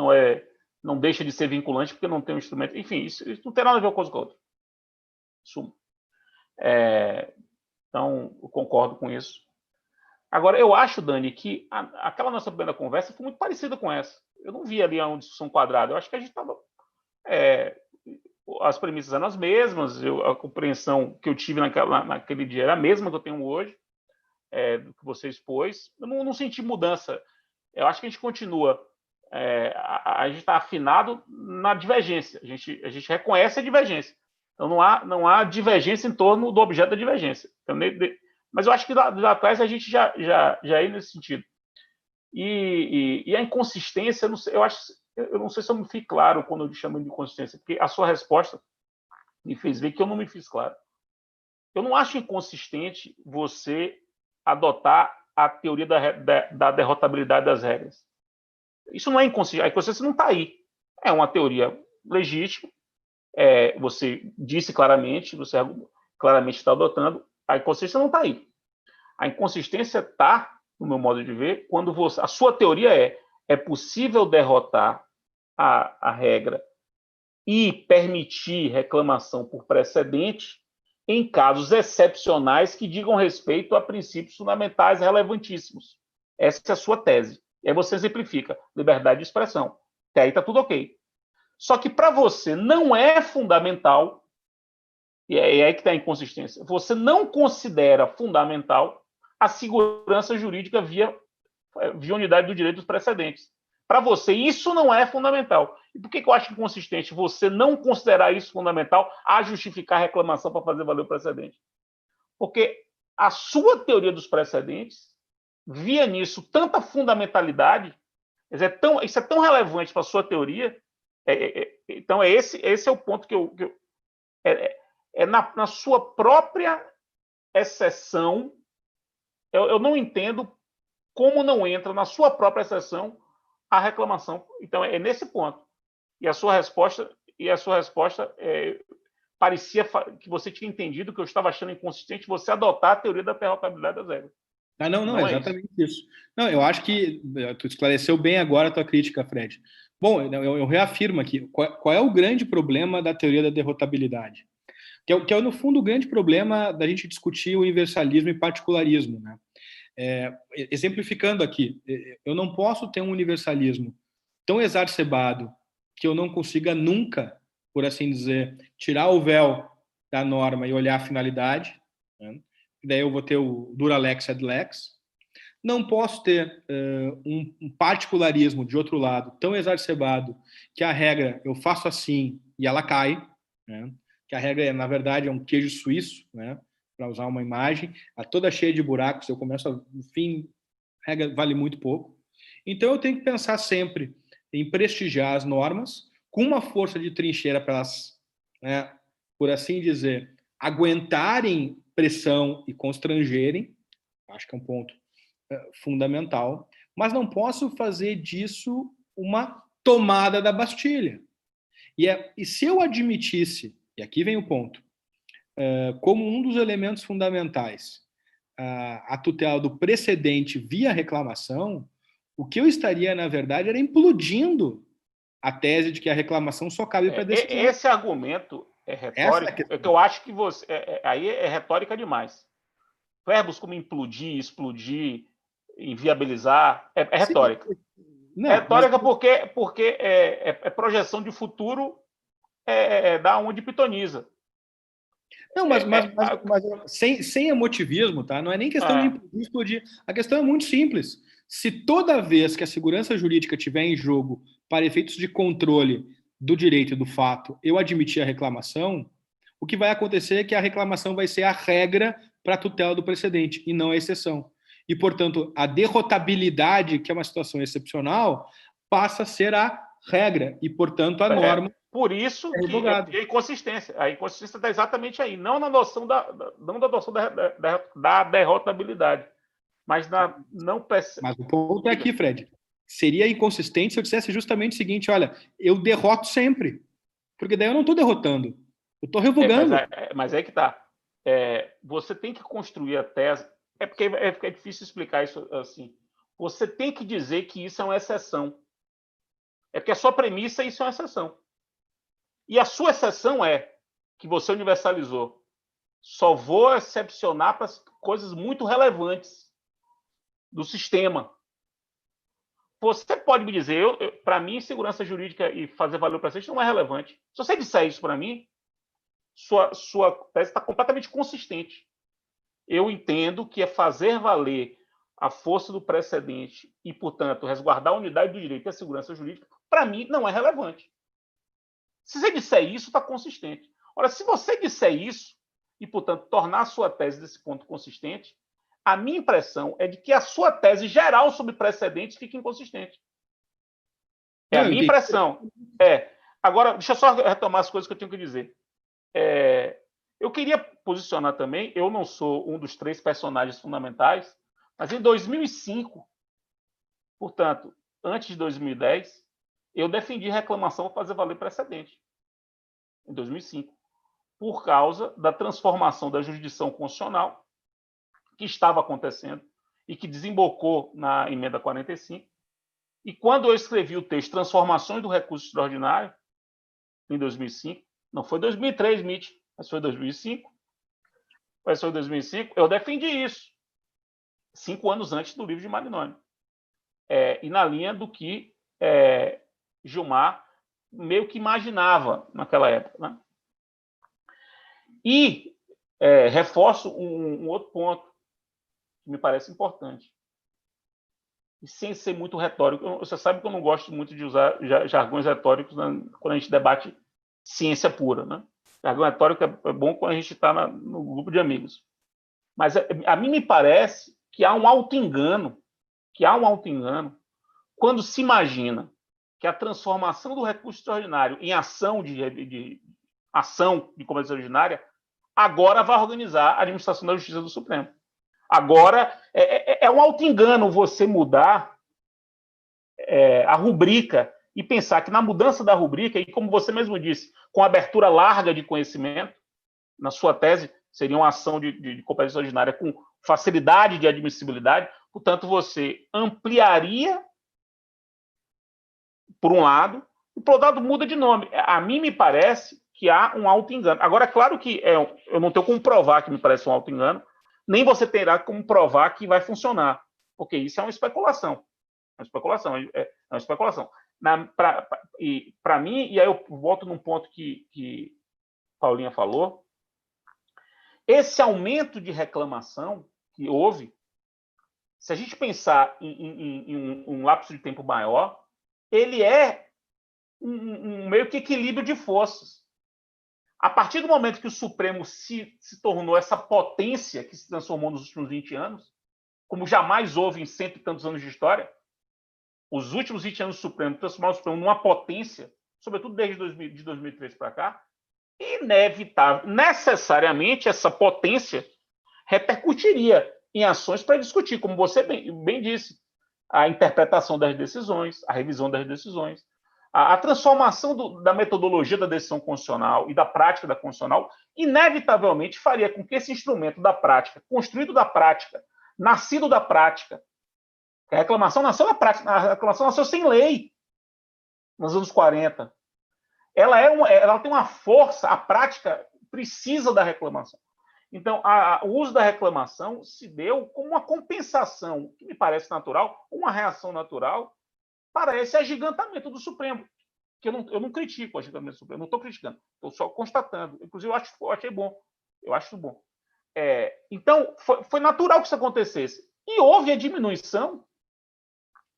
não deixa de ser vinculante porque não tem um instrumento, enfim, isso não tem nada a ver uma coisa com a outra. Então, eu concordo com isso. Agora, eu acho, Dani, que aquela nossa primeira conversa foi muito parecida com essa. Eu não vi ali uma discussão quadrada. Eu acho que a gente estava... as premissas eram as mesmas, a compreensão que eu tive naquele dia era a mesma que eu tenho hoje, do que você expôs. Eu não senti mudança. Eu acho que a gente continua... a gente está afinado na divergência. A gente reconhece a divergência. Então, não há divergência em torno do objeto da divergência. Então, mas eu acho que lá atrás a gente já ia nesse sentido. E a inconsistência, eu não sei se eu me fiz claro quando eu chamo de inconsistência, porque a sua resposta me fez ver que eu não me fiz claro. Eu não acho inconsistente você adotar a teoria da derrotabilidade das regras. Isso não é inconsistente. A inconsistência não está aí. É uma teoria legítima. Você disse claramente, você claramente está adotando. A inconsistência não está aí. A inconsistência está, no meu modo de ver, quando a sua teoria é possível derrotar a regra e permitir reclamação por precedente em casos excepcionais que digam respeito a princípios fundamentais relevantíssimos. Essa é a sua tese. E aí você exemplifica liberdade de expressão. Até aí está tudo ok. Só que para você não é fundamental, e é aí que está a inconsistência, você não considera fundamental a segurança jurídica via unidade do direito dos precedentes. Para você, isso não é fundamental. E por que eu acho inconsistente você não considerar isso fundamental a justificar a reclamação para fazer valer o precedente? Porque a sua teoria dos precedentes via nisso tanta fundamentalidade, isso é tão relevante para a sua teoria, então esse é o ponto que na sua própria exceção, eu não entendo como não entra na sua própria exceção a reclamação. Então, é nesse ponto. E a sua resposta parecia que você tinha entendido que eu estava achando inconsistente você adotar a teoria da derrotabilidade das regras. Não, é exatamente isso. Não, eu acho que tu esclareceu bem agora a tua crítica, Fred. Bom, eu reafirmo aqui, qual é o grande problema da teoria da derrotabilidade? Que é, no fundo, o grande problema da gente discutir o universalismo e particularismo, né? Exemplificando aqui, eu não posso ter um universalismo tão exacerbado que eu não consiga nunca, por assim dizer, tirar o véu da norma e olhar a finalidade, né? Daí eu vou ter o dura lex ad lex. Não posso ter um particularismo, de outro lado, tão exacerbado que a regra eu faço assim e ela cai, né? Que a regra, na verdade, é um queijo suíço, né? Para usar uma imagem, toda cheia de buracos, eu começo, no fim, a regra vale muito pouco. Então, eu tenho que pensar sempre em prestigiar as normas com uma força de trincheira para elas, né, por assim dizer, aguentarem pressão e constrangerem, acho que é um ponto fundamental, mas não posso fazer disso uma tomada da Bastilha. E se eu admitisse, e aqui vem o ponto, como um dos elementos fundamentais a tutela do precedente via reclamação, o que eu estaria, na verdade, era implodindo a tese de que a reclamação só cabe para decisão. Esse argumento é retórico, que eu acho que você aí é retórica demais. Verbos como implodir, explodir, inviabilizar, é retórica. Não, é retórica porque é projeção de futuro da onde pitoniza. Não, mas sem emotivismo, tá? Não é nem questão de explodir. A questão é muito simples. Se toda vez que a segurança jurídica estiver em jogo para efeitos de controle do direito e do fato, eu admitir a reclamação, o que vai acontecer é que a reclamação vai ser a regra para a tutela do precedente e não a exceção. E, portanto, a derrotabilidade, que é uma situação excepcional, passa a ser a regra e, portanto, a norma. Por isso que é a inconsistência. A inconsistência está exatamente aí, não na noção da derrotabilidade, mas na não percebe. Mas o ponto é aqui, Fred. Seria inconsistente se eu dissesse justamente o seguinte: olha, eu derroto sempre, porque daí eu não estou derrotando, eu estou revogando. Mas é que tá. Você tem que construir a tese. É porque é difícil explicar isso assim. Você tem que dizer que isso é uma exceção. É porque a sua premissa isso é uma exceção. E a sua exceção é que você universalizou. Só vou excepcionar para coisas muito relevantes do sistema. Você pode me dizer, para mim, segurança jurídica e fazer valer o precedente não é relevante. Se você disser isso para mim, sua tese está completamente consistente. Eu entendo que é fazer valer a força do precedente e, portanto, resguardar a unidade do direito e a segurança jurídica, para mim, não é relevante. Se você disser isso, está consistente. Ora, se você disser isso e, portanto, tornar a sua tese desse ponto consistente, a minha impressão é de que a sua tese geral sobre precedentes fica inconsistente. É a minha impressão. Agora, deixa eu só retomar as coisas que eu tenho que dizer. Eu queria posicionar também, eu não sou um dos 3 personagens fundamentais, mas em 2005, portanto, antes de 2010, eu defendi reclamação para fazer valer precedente. Em 2005. Por causa da transformação da jurisdição constitucional que estava acontecendo e que desembocou na emenda 45. E quando eu escrevi o texto Transformações do Recurso Extraordinário, em 2005. Não foi 2003, Mitch, mas foi 2005. Mas foi 2005. Eu defendi isso 5 anos antes do livro de Marignoni. E na linha do que Gilmar meio que imaginava naquela época. Né? E reforço um outro ponto que me parece importante. E sem ser muito retórico. Você sabe que eu não gosto muito de usar jargões retóricos quando a gente debate ciência pura. Né? Jargão retórico é bom quando a gente está no grupo de amigos. Mas a mim me parece que há um auto-engano, quando se imagina que a transformação do recurso extraordinário em ação de competência ordinária agora vai organizar a administração da justiça do Supremo. Agora, é um auto-engano você mudar a rubrica e pensar que na mudança da rubrica, e como você mesmo disse, com abertura larga de conhecimento, na sua tese, seria uma ação de competência ordinária com facilidade de admissibilidade, portanto, você ampliaria, por um lado, e por outro lado muda de nome. A mim me parece que há um auto-engano. Agora, claro que eu não tenho como provar que me parece um auto-engano, nem você terá como provar que vai funcionar, porque isso é uma especulação. É uma especulação. Para mim, e aí eu volto num ponto que Paulinha falou, esse aumento de reclamação que houve, se a gente pensar em um lapso de tempo maior, ele é um meio que equilíbrio de forças. A partir do momento que o Supremo se tornou essa potência que se transformou nos últimos 20 anos, como jamais houve em cento e tantos anos de história, os últimos 20 anos do Supremo transformaram o Supremo numa potência, sobretudo desde 2003 para cá, inevitável, necessariamente essa potência repercutiria em ações para discutir, como você bem disse, a interpretação das decisões, a revisão das decisões, a transformação da metodologia da decisão constitucional e da prática da constitucional, inevitavelmente faria com que esse instrumento da prática, construído da prática, nascido da prática, a reclamação nasceu da prática, a reclamação nasceu sem lei, nos anos 40. Ela tem uma força, a prática precisa da reclamação. Então, o uso da reclamação se deu como uma compensação, que me parece natural, uma reação natural para esse agigantamento do Supremo. Que eu não critico o agigantamento do Supremo, não estou criticando, estou só constatando. Inclusive, eu achei bom. Eu acho bom. Então, foi natural que isso acontecesse. E houve a diminuição,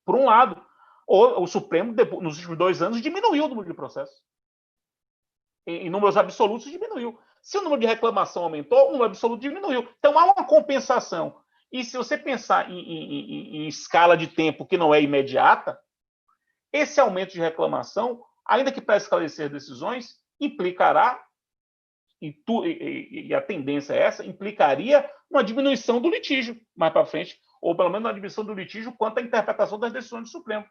por um lado. O Supremo, nos últimos 2 anos, diminuiu o número de processos. Em números absolutos, diminuiu. Se o número de reclamação aumentou, o número absoluto diminuiu. Então, há uma compensação. E se você pensar em escala de tempo que não é imediata, esse aumento de reclamação, ainda que para esclarecer decisões, implicará, e a tendência é essa, implicaria uma diminuição do litígio mais para frente, ou pelo menos uma diminuição do litígio quanto à interpretação das decisões do Supremo.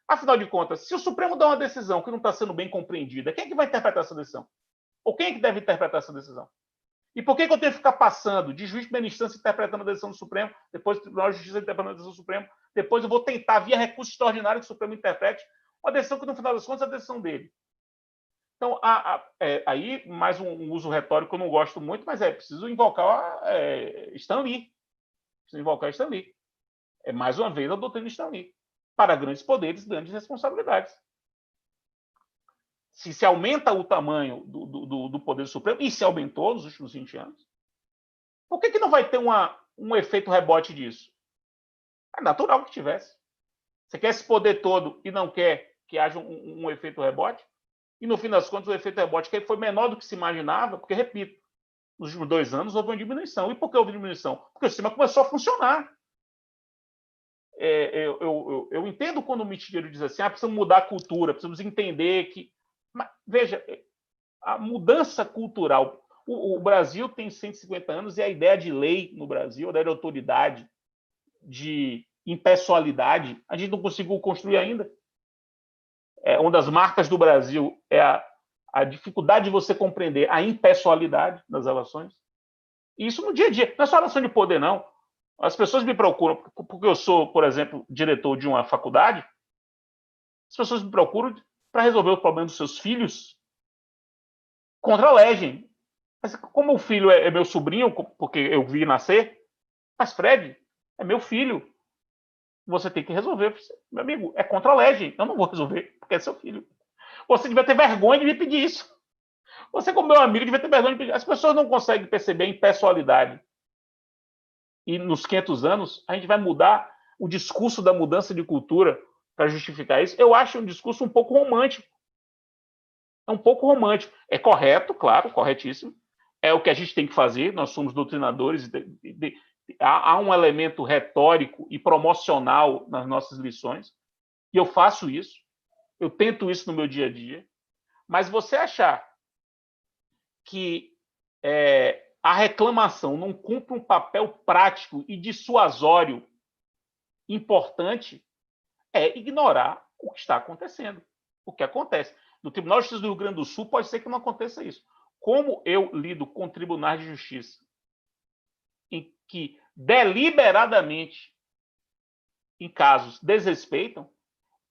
Afinal de contas, se o Supremo dá uma decisão que não está sendo bem compreendida, quem é que vai interpretar essa decisão? Ou quem é que deve interpretar essa decisão? E por que eu tenho que ficar passando de juiz de primeira instância interpretando a decisão do Supremo, depois do Tribunal de Justiça interpretando a decisão do Supremo, depois eu vou tentar, via recurso extraordinário, que o Supremo interprete uma decisão que, no final das contas, é a decisão dele. Então, aí, mais um uso retórico que eu não gosto muito, mas preciso invocar Stan Lee. Preciso invocar Stan Lee. Mais uma vez, a doutrina Stan Lee. Para grandes poderes, grandes responsabilidades. Se aumenta o tamanho do poder supremo, e se aumentou nos últimos 20 anos, por que não vai ter um efeito rebote disso? É natural que tivesse. Você quer esse poder todo e não quer que haja um efeito rebote? E, no fim das contas, o efeito rebote foi menor do que se imaginava, porque, repito, nos últimos 2 anos houve uma diminuição. E por que houve diminuição? Porque o sistema começou a funcionar. Eu entendo quando o Mitigeiro diz assim, precisamos mudar a cultura, precisamos entender que... Mas, veja, a mudança cultural... O Brasil tem 150 anos e a ideia de lei no Brasil, a ideia de autoridade, de impessoalidade, a gente não conseguiu construir ainda. Uma das marcas do Brasil é a dificuldade de você compreender a impessoalidade das relações. E isso no dia a dia. Não é só relação de poder, não. As pessoas me procuram, porque eu sou, por exemplo, diretor de uma faculdade, as pessoas me procuram para resolver o problema dos seus filhos, contra a legem. Mas como o filho é meu sobrinho, porque eu vi nascer, mas Fred é meu filho. Você tem que resolver. Meu amigo, é contra a legem. Eu não vou resolver, porque é seu filho. Você devia ter vergonha de me pedir isso. Você, como meu amigo, devia ter vergonha de pedir. As pessoas não conseguem perceber a impessoalidade. E nos 500 anos, a gente vai mudar o discurso da mudança de cultura para justificar isso. Eu acho um discurso um pouco romântico. É um pouco romântico. É correto, claro, corretíssimo. É o que a gente tem que fazer. Nós somos doutrinadores. Há um elemento retórico e promocional nas nossas lições. E eu faço isso. Eu tento isso no meu dia a dia. Mas você achar que a reclamação não cumpre um papel prático e dissuasório importante é ignorar o que está acontecendo. O que acontece. No Tribunal de Justiça do Rio Grande do Sul pode ser que não aconteça isso. Como eu lido com tribunais de justiça em que deliberadamente, em casos, desrespeitam,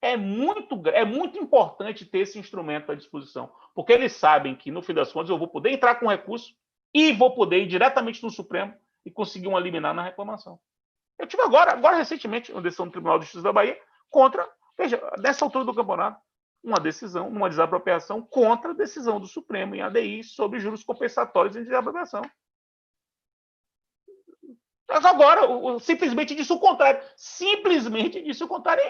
é muito importante ter esse instrumento à disposição, porque eles sabem que, no fim das contas, eu vou poder entrar com recurso e vou poder ir diretamente no Supremo e conseguir uma liminar na reclamação. Eu tive agora recentemente, uma decisão do Tribunal de Justiça da Bahia contra, veja, nessa altura do campeonato, uma decisão, uma desapropriação contra a decisão do Supremo em ADI sobre juros compensatórios em desapropriação. Mas agora, simplesmente disse o contrário. Simplesmente disse o contrário.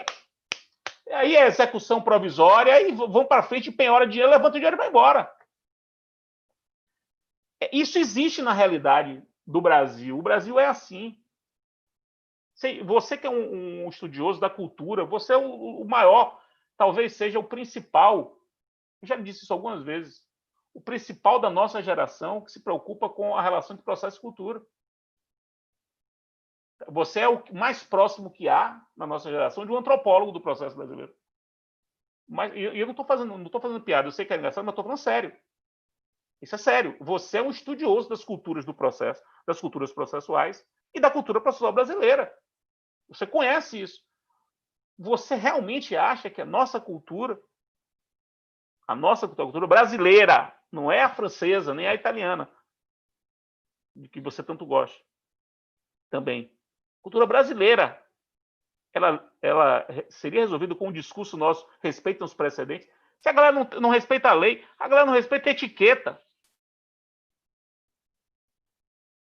Aí é execução provisória, aí vão para frente, penhora dinheiro, levanta o dinheiro e vai embora. Isso existe na realidade do Brasil. O Brasil é assim. Você que é um estudioso da cultura, você é o maior, talvez seja o principal, eu já disse isso algumas vezes, o principal da nossa geração que se preocupa com a relação de processo e cultura. Você é o mais próximo que há na nossa geração de um antropólogo do processo brasileiro. Mas eu não estou fazendo piada, eu sei que é engraçado, mas estou falando sério. Isso é sério. Você é um estudioso das culturas do processo, das culturas processuais e da cultura processual brasileira. Você conhece isso. Você realmente acha que a nossa cultura brasileira, não é a francesa, nem a italiana, de que você tanto gosta, também. Cultura brasileira, ela seria resolvida com um discurso nosso, respeita os precedentes. Se a galera não respeita a lei, a galera não respeita a etiqueta.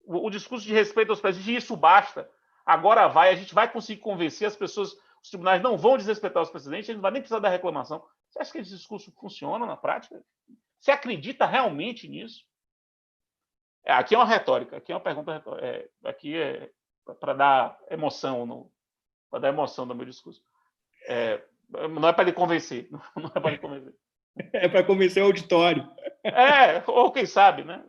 O discurso de respeito aos precedentes, isso basta. Agora a gente vai conseguir convencer as pessoas, os tribunais não vão desrespeitar os precedentes, a gente não vai nem precisar da reclamação. Você acha que esse discurso funciona na prática? Você acredita realmente nisso? Aqui é uma retórica, aqui é uma pergunta retórica. Aqui é para dar emoção no meu discurso. Não é para ele convencer. Não é para ele convencer. É para convencer o auditório. Ou quem sabe, né?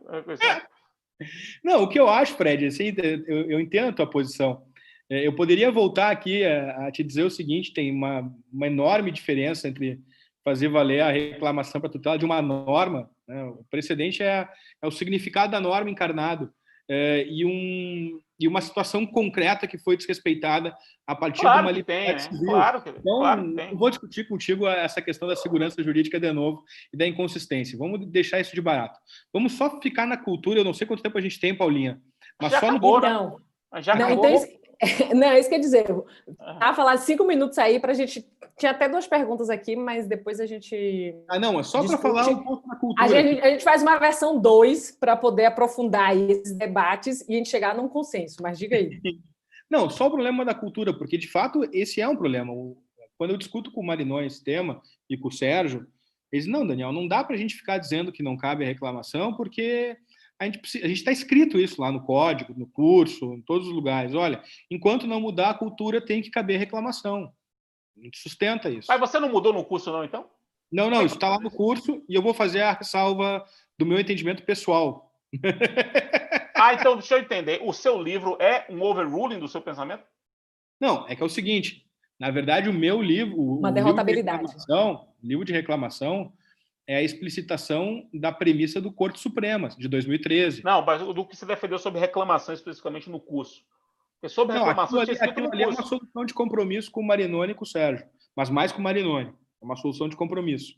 Não, o que eu acho, Fred, assim, eu entendo a tua posição. Eu poderia voltar aqui a te dizer o seguinte: tem uma enorme diferença entre fazer valer a reclamação para tutela de uma norma, né? O precedente é o significado da norma encarnado, e uma situação concreta que foi desrespeitada a partir de uma liberdade civil. Claro que tem. Eu vou discutir contigo essa questão da segurança jurídica de novo e da inconsistência. Vamos deixar isso de barato. Vamos só ficar na cultura. Eu não sei quanto tempo a gente tem, Paulinha. Mas já só acabou, não. Já acabou. Não, é isso que eu ia dizer. Tá, falar 5 minutos aí para a gente. Tinha até 2 perguntas aqui, mas depois a gente. Não, é só para falar um pouco da cultura. A gente faz uma versão 2 para poder aprofundar aí esses debates e a gente chegar num consenso, mas diga aí. Não, só o problema da cultura, porque de fato esse é um problema. Quando eu discuto com o Marinon esse tema e com o Sérgio, eles não, Daniel, não dá para a gente ficar dizendo que não cabe a reclamação, porque a gente está escrito isso lá no código, no curso, em todos os lugares. Olha, enquanto não mudar a cultura, tem que caber reclamação. A gente sustenta isso. Mas você não mudou no curso, não, então? Não, isso está lá no curso e eu vou fazer a ressalva do meu entendimento pessoal. Então deixa eu entender. O seu livro é um overruling do seu pensamento? Não, é que é o seguinte. Na verdade, o meu livro... Uma derrotabilidade. O livro de reclamação é a explicitação da premissa do Corte Suprema, de 2013. Não, mas do que você defendeu sobre reclamação especificamente no curso. Porque sobre reclamação tinha escrito no curso. É uma solução de compromisso com o Marinoni e com o Sérgio, mas mais com o Marinoni. É uma solução de compromisso.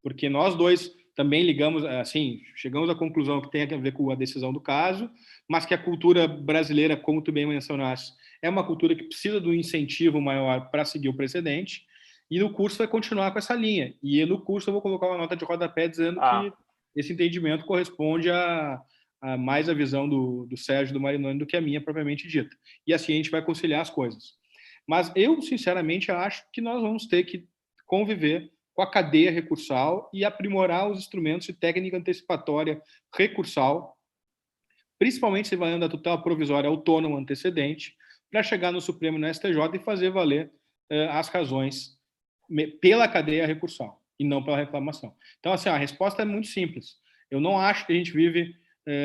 Porque nós dois também ligamos, assim, chegamos à conclusão que tem a ver com a decisão do caso, mas que a cultura brasileira, como tu bem mencionaste, é uma cultura que precisa do incentivo maior para seguir o precedente, e no curso vai continuar com essa linha. E no curso eu vou colocar uma nota de rodapé dizendo que esse entendimento corresponde a mais a visão do Sérgio e do Marinoni do que a minha propriamente dita. E assim a gente vai conciliar as coisas. Mas eu, sinceramente, acho que nós vamos ter que conviver com a cadeia recursal e aprimorar os instrumentos de técnica antecipatória recursal, principalmente se valendo da tutela provisória autônoma antecedente, para chegar no Supremo e no STJ e fazer valer as razões pela cadeia recursal e não pela reclamação. Então, assim, a resposta é muito simples. Eu não acho que a gente vive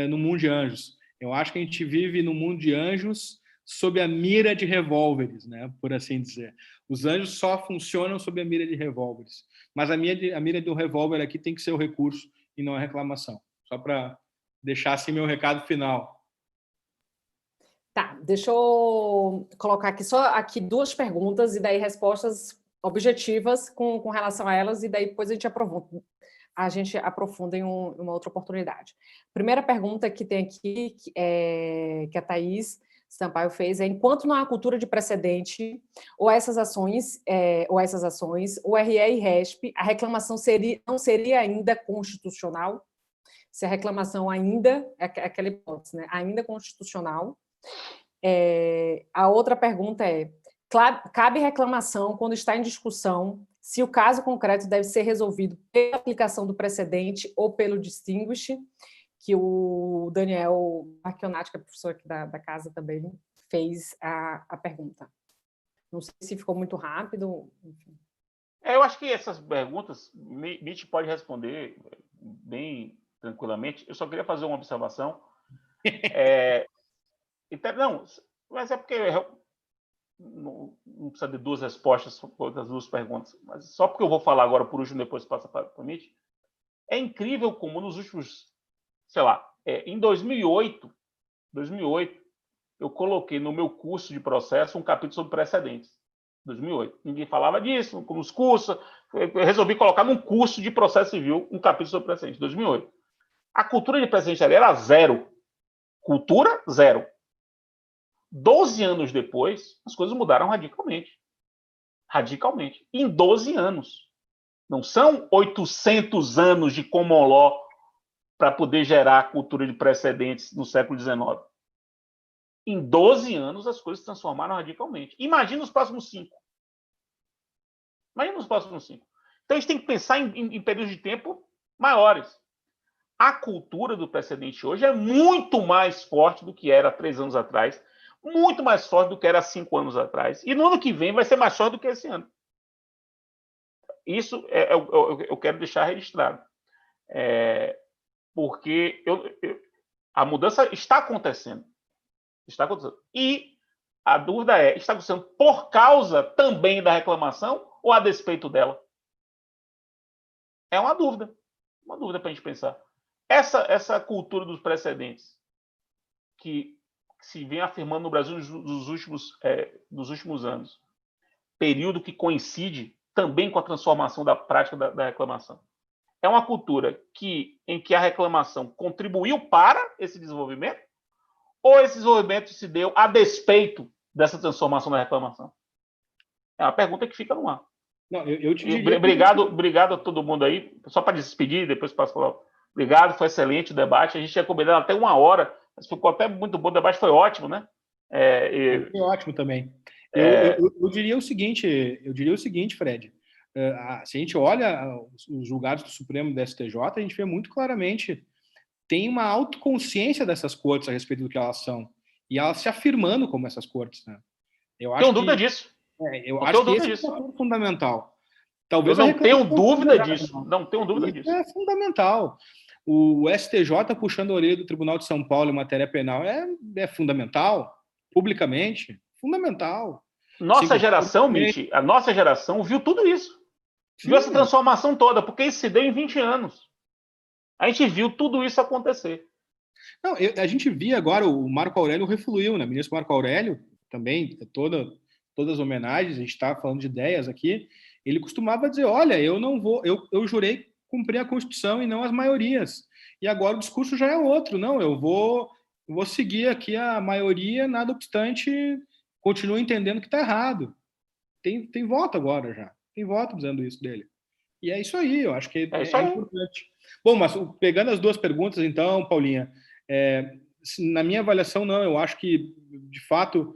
no mundo de anjos. Eu acho que a gente vive no mundo de anjos sob a mira de revólveres, né, por assim dizer. Os anjos só funcionam sob a mira de revólveres. Mas a mira do revólver aqui tem que ser o recurso e não a reclamação. Só para deixar assim meu recado final. Tá, deixa eu colocar aqui só duas perguntas e daí respostas objetivas com relação a elas, e daí depois a gente aprofunda em uma outra oportunidade. Primeira pergunta que tem aqui, que a Thaís Sampaio fez, é: enquanto não há cultura de precedente, ou essas ações, o RE e RESP, a reclamação não seria ainda constitucional? Se a reclamação ainda, é aquela hipótese, né? Ainda constitucional. A outra pergunta é: cabe reclamação quando está em discussão se o caso concreto deve ser resolvido pela aplicação do precedente ou pelo distinguish, que o Daniel Marchionati, que é professor aqui da casa, também fez a pergunta. Não sei se ficou muito rápido. Enfim. Eu acho que essas perguntas, Mitch pode responder bem tranquilamente. Eu só queria fazer uma observação. Não, mas é porque não precisa de duas respostas para as duas perguntas. Mas só porque eu vou falar agora por último, depois passa para o Mitch. É incrível como nos últimos, sei lá, em 2008, eu coloquei no meu curso de processo um capítulo sobre precedentes. 2008. Ninguém falava disso nos cursos. Eu resolvi colocar num curso de processo civil um capítulo sobre precedentes. 2008. A cultura de precedente ali era zero. Cultura, zero. 12 anos depois, as coisas mudaram radicalmente. Radicalmente. Em 12 anos. Não são 800 anos de common law para poder gerar a cultura de precedentes no século XIX. Em 12 anos, as coisas se transformaram radicalmente. Imagina os próximos 5. Imagina os próximos 5. Então, a gente tem que pensar em períodos de tempo maiores. A cultura do precedente hoje é muito mais forte do que era 3 anos atrás, muito mais forte do que era 5 anos atrás. E no ano que vem vai ser mais forte do que esse ano. Isso eu quero deixar registrado. Porque a mudança está acontecendo. Está acontecendo. E a dúvida é: está acontecendo por causa também da reclamação ou a despeito dela? É uma dúvida para a gente pensar. Essa cultura dos precedentes que se vem afirmando no Brasil nos últimos anos, período que coincide também com a transformação da prática da reclamação, é uma cultura em que a reclamação contribuiu para esse desenvolvimento, ou esse desenvolvimento se deu a despeito dessa transformação da reclamação? É uma pergunta que fica no ar. Não, eu te diria... Obrigado a todo mundo aí. Só para despedir, depois passo a falar. Obrigado, foi excelente o debate. A gente tinha combinado até 1 hora, mas ficou até muito bom. O debate foi ótimo, né? Foi ótimo também. Eu diria o seguinte, Fred. Se a gente olha os julgados do Supremo e do STJ, a gente vê muito claramente, tem uma autoconsciência dessas cortes a respeito do que elas são, e elas se afirmando como essas cortes, né? Tenho dúvida disso. Eu acho que esse é um ponto fundamental. Talvez eu não tenho dúvida disso. Não tenho dúvida disso. É fundamental. O STJ puxando a orelha do Tribunal de São Paulo em matéria penal é fundamental, publicamente, fundamental. Nossa geração, Mitch, a nossa geração viu tudo isso. Sim, viu essa transformação toda, porque isso se deu em 20 anos. A gente viu tudo isso acontecer. Não, a gente via agora, o Marco Aurélio refluiu, né? O ministro Marco Aurélio, também, todas as homenagens, a gente está falando de ideias aqui, ele costumava dizer: olha, eu não vou, eu jurei cumprir a Constituição e não as maiorias. E agora o discurso já é outro. Não, eu vou seguir aqui a maioria, nada obstante, continuo entendendo que está errado. Tem voto agora já. Tem voto dizendo isso dele. E é isso aí, eu acho que é importante. Bom, mas pegando as duas perguntas, então, Paulinha, na minha avaliação, não, eu acho que, de fato,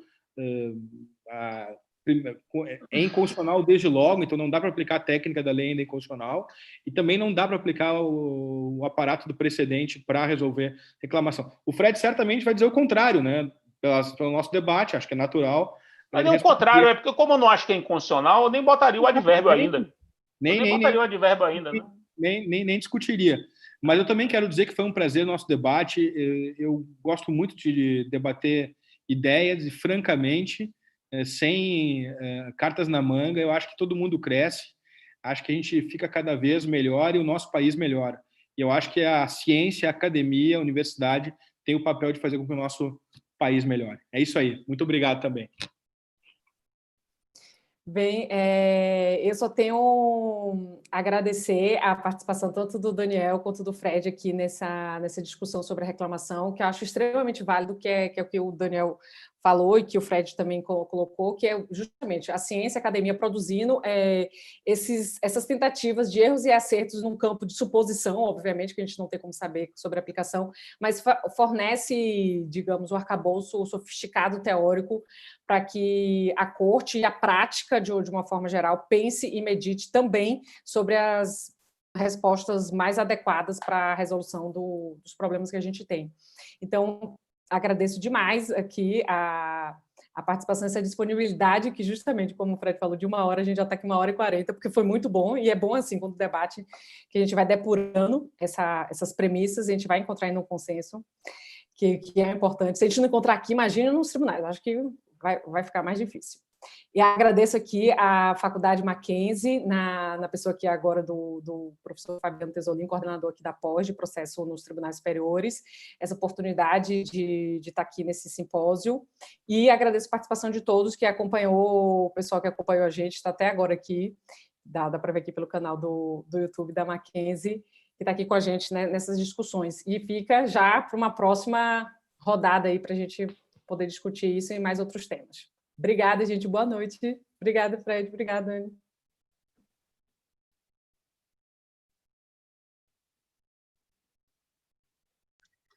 é inconstitucional desde logo, então não dá para aplicar a técnica da lei ainda inconstitucional, e também não dá para aplicar o aparato do precedente para resolver reclamação. O Fred certamente vai dizer o contrário, né? Pelo nosso debate, acho que é natural. Mas não é o contrário, é porque como eu não acho que é inconstitucional, eu nem botaria o advérbio ainda. Nem botaria o advérbio ainda, né? Nem discutiria. Mas eu também quero dizer que foi um prazer o nosso debate. Eu gosto muito de debater ideias e, francamente, sem cartas na manga, eu acho que todo mundo cresce, acho que a gente fica cada vez melhor e o nosso país melhora. E eu acho que a ciência, a academia, a universidade tem o papel de fazer com que o nosso país melhore. É isso aí. Muito obrigado também. Bem, eu só tenho a agradecer a participação tanto do Daniel quanto do Fred aqui nessa discussão sobre a reclamação, que eu acho extremamente válido, que é o que o Daniel falou e que o Fred também colocou, que é justamente a ciência e a academia produzindo essas tentativas de erros e acertos num campo de suposição, obviamente, que a gente não tem como saber sobre a aplicação, mas fornece, digamos, um arcabouço sofisticado teórico para que a corte e a prática, de uma forma geral, pense e medite também sobre as respostas mais adequadas para a resolução dos problemas que a gente tem. Então, agradeço demais aqui a participação, essa disponibilidade, que justamente, como o Fred falou, de 1 hora, a gente já está aqui 1h40, porque foi muito bom, e é bom assim, quando o debate, que a gente vai depurando essas premissas, a gente vai encontrar aí um consenso, que é importante. Se a gente não encontrar aqui, imagina nos tribunais, acho que vai ficar mais difícil. E agradeço aqui a Faculdade Mackenzie, na pessoa aqui agora do professor Fabiano Tesolin, coordenador aqui da pós, de processo nos tribunais superiores, essa oportunidade de estar aqui nesse simpósio, e agradeço a participação de todos que acompanhou, o pessoal que acompanhou a gente, está até agora aqui, dá para ver aqui pelo canal do YouTube da Mackenzie, que está aqui com a gente, né, nessas discussões, e fica já para uma próxima rodada aí para a gente poder discutir isso e mais outros temas. Obrigada, gente. Boa noite. Obrigada, Fred. Obrigada, Anne.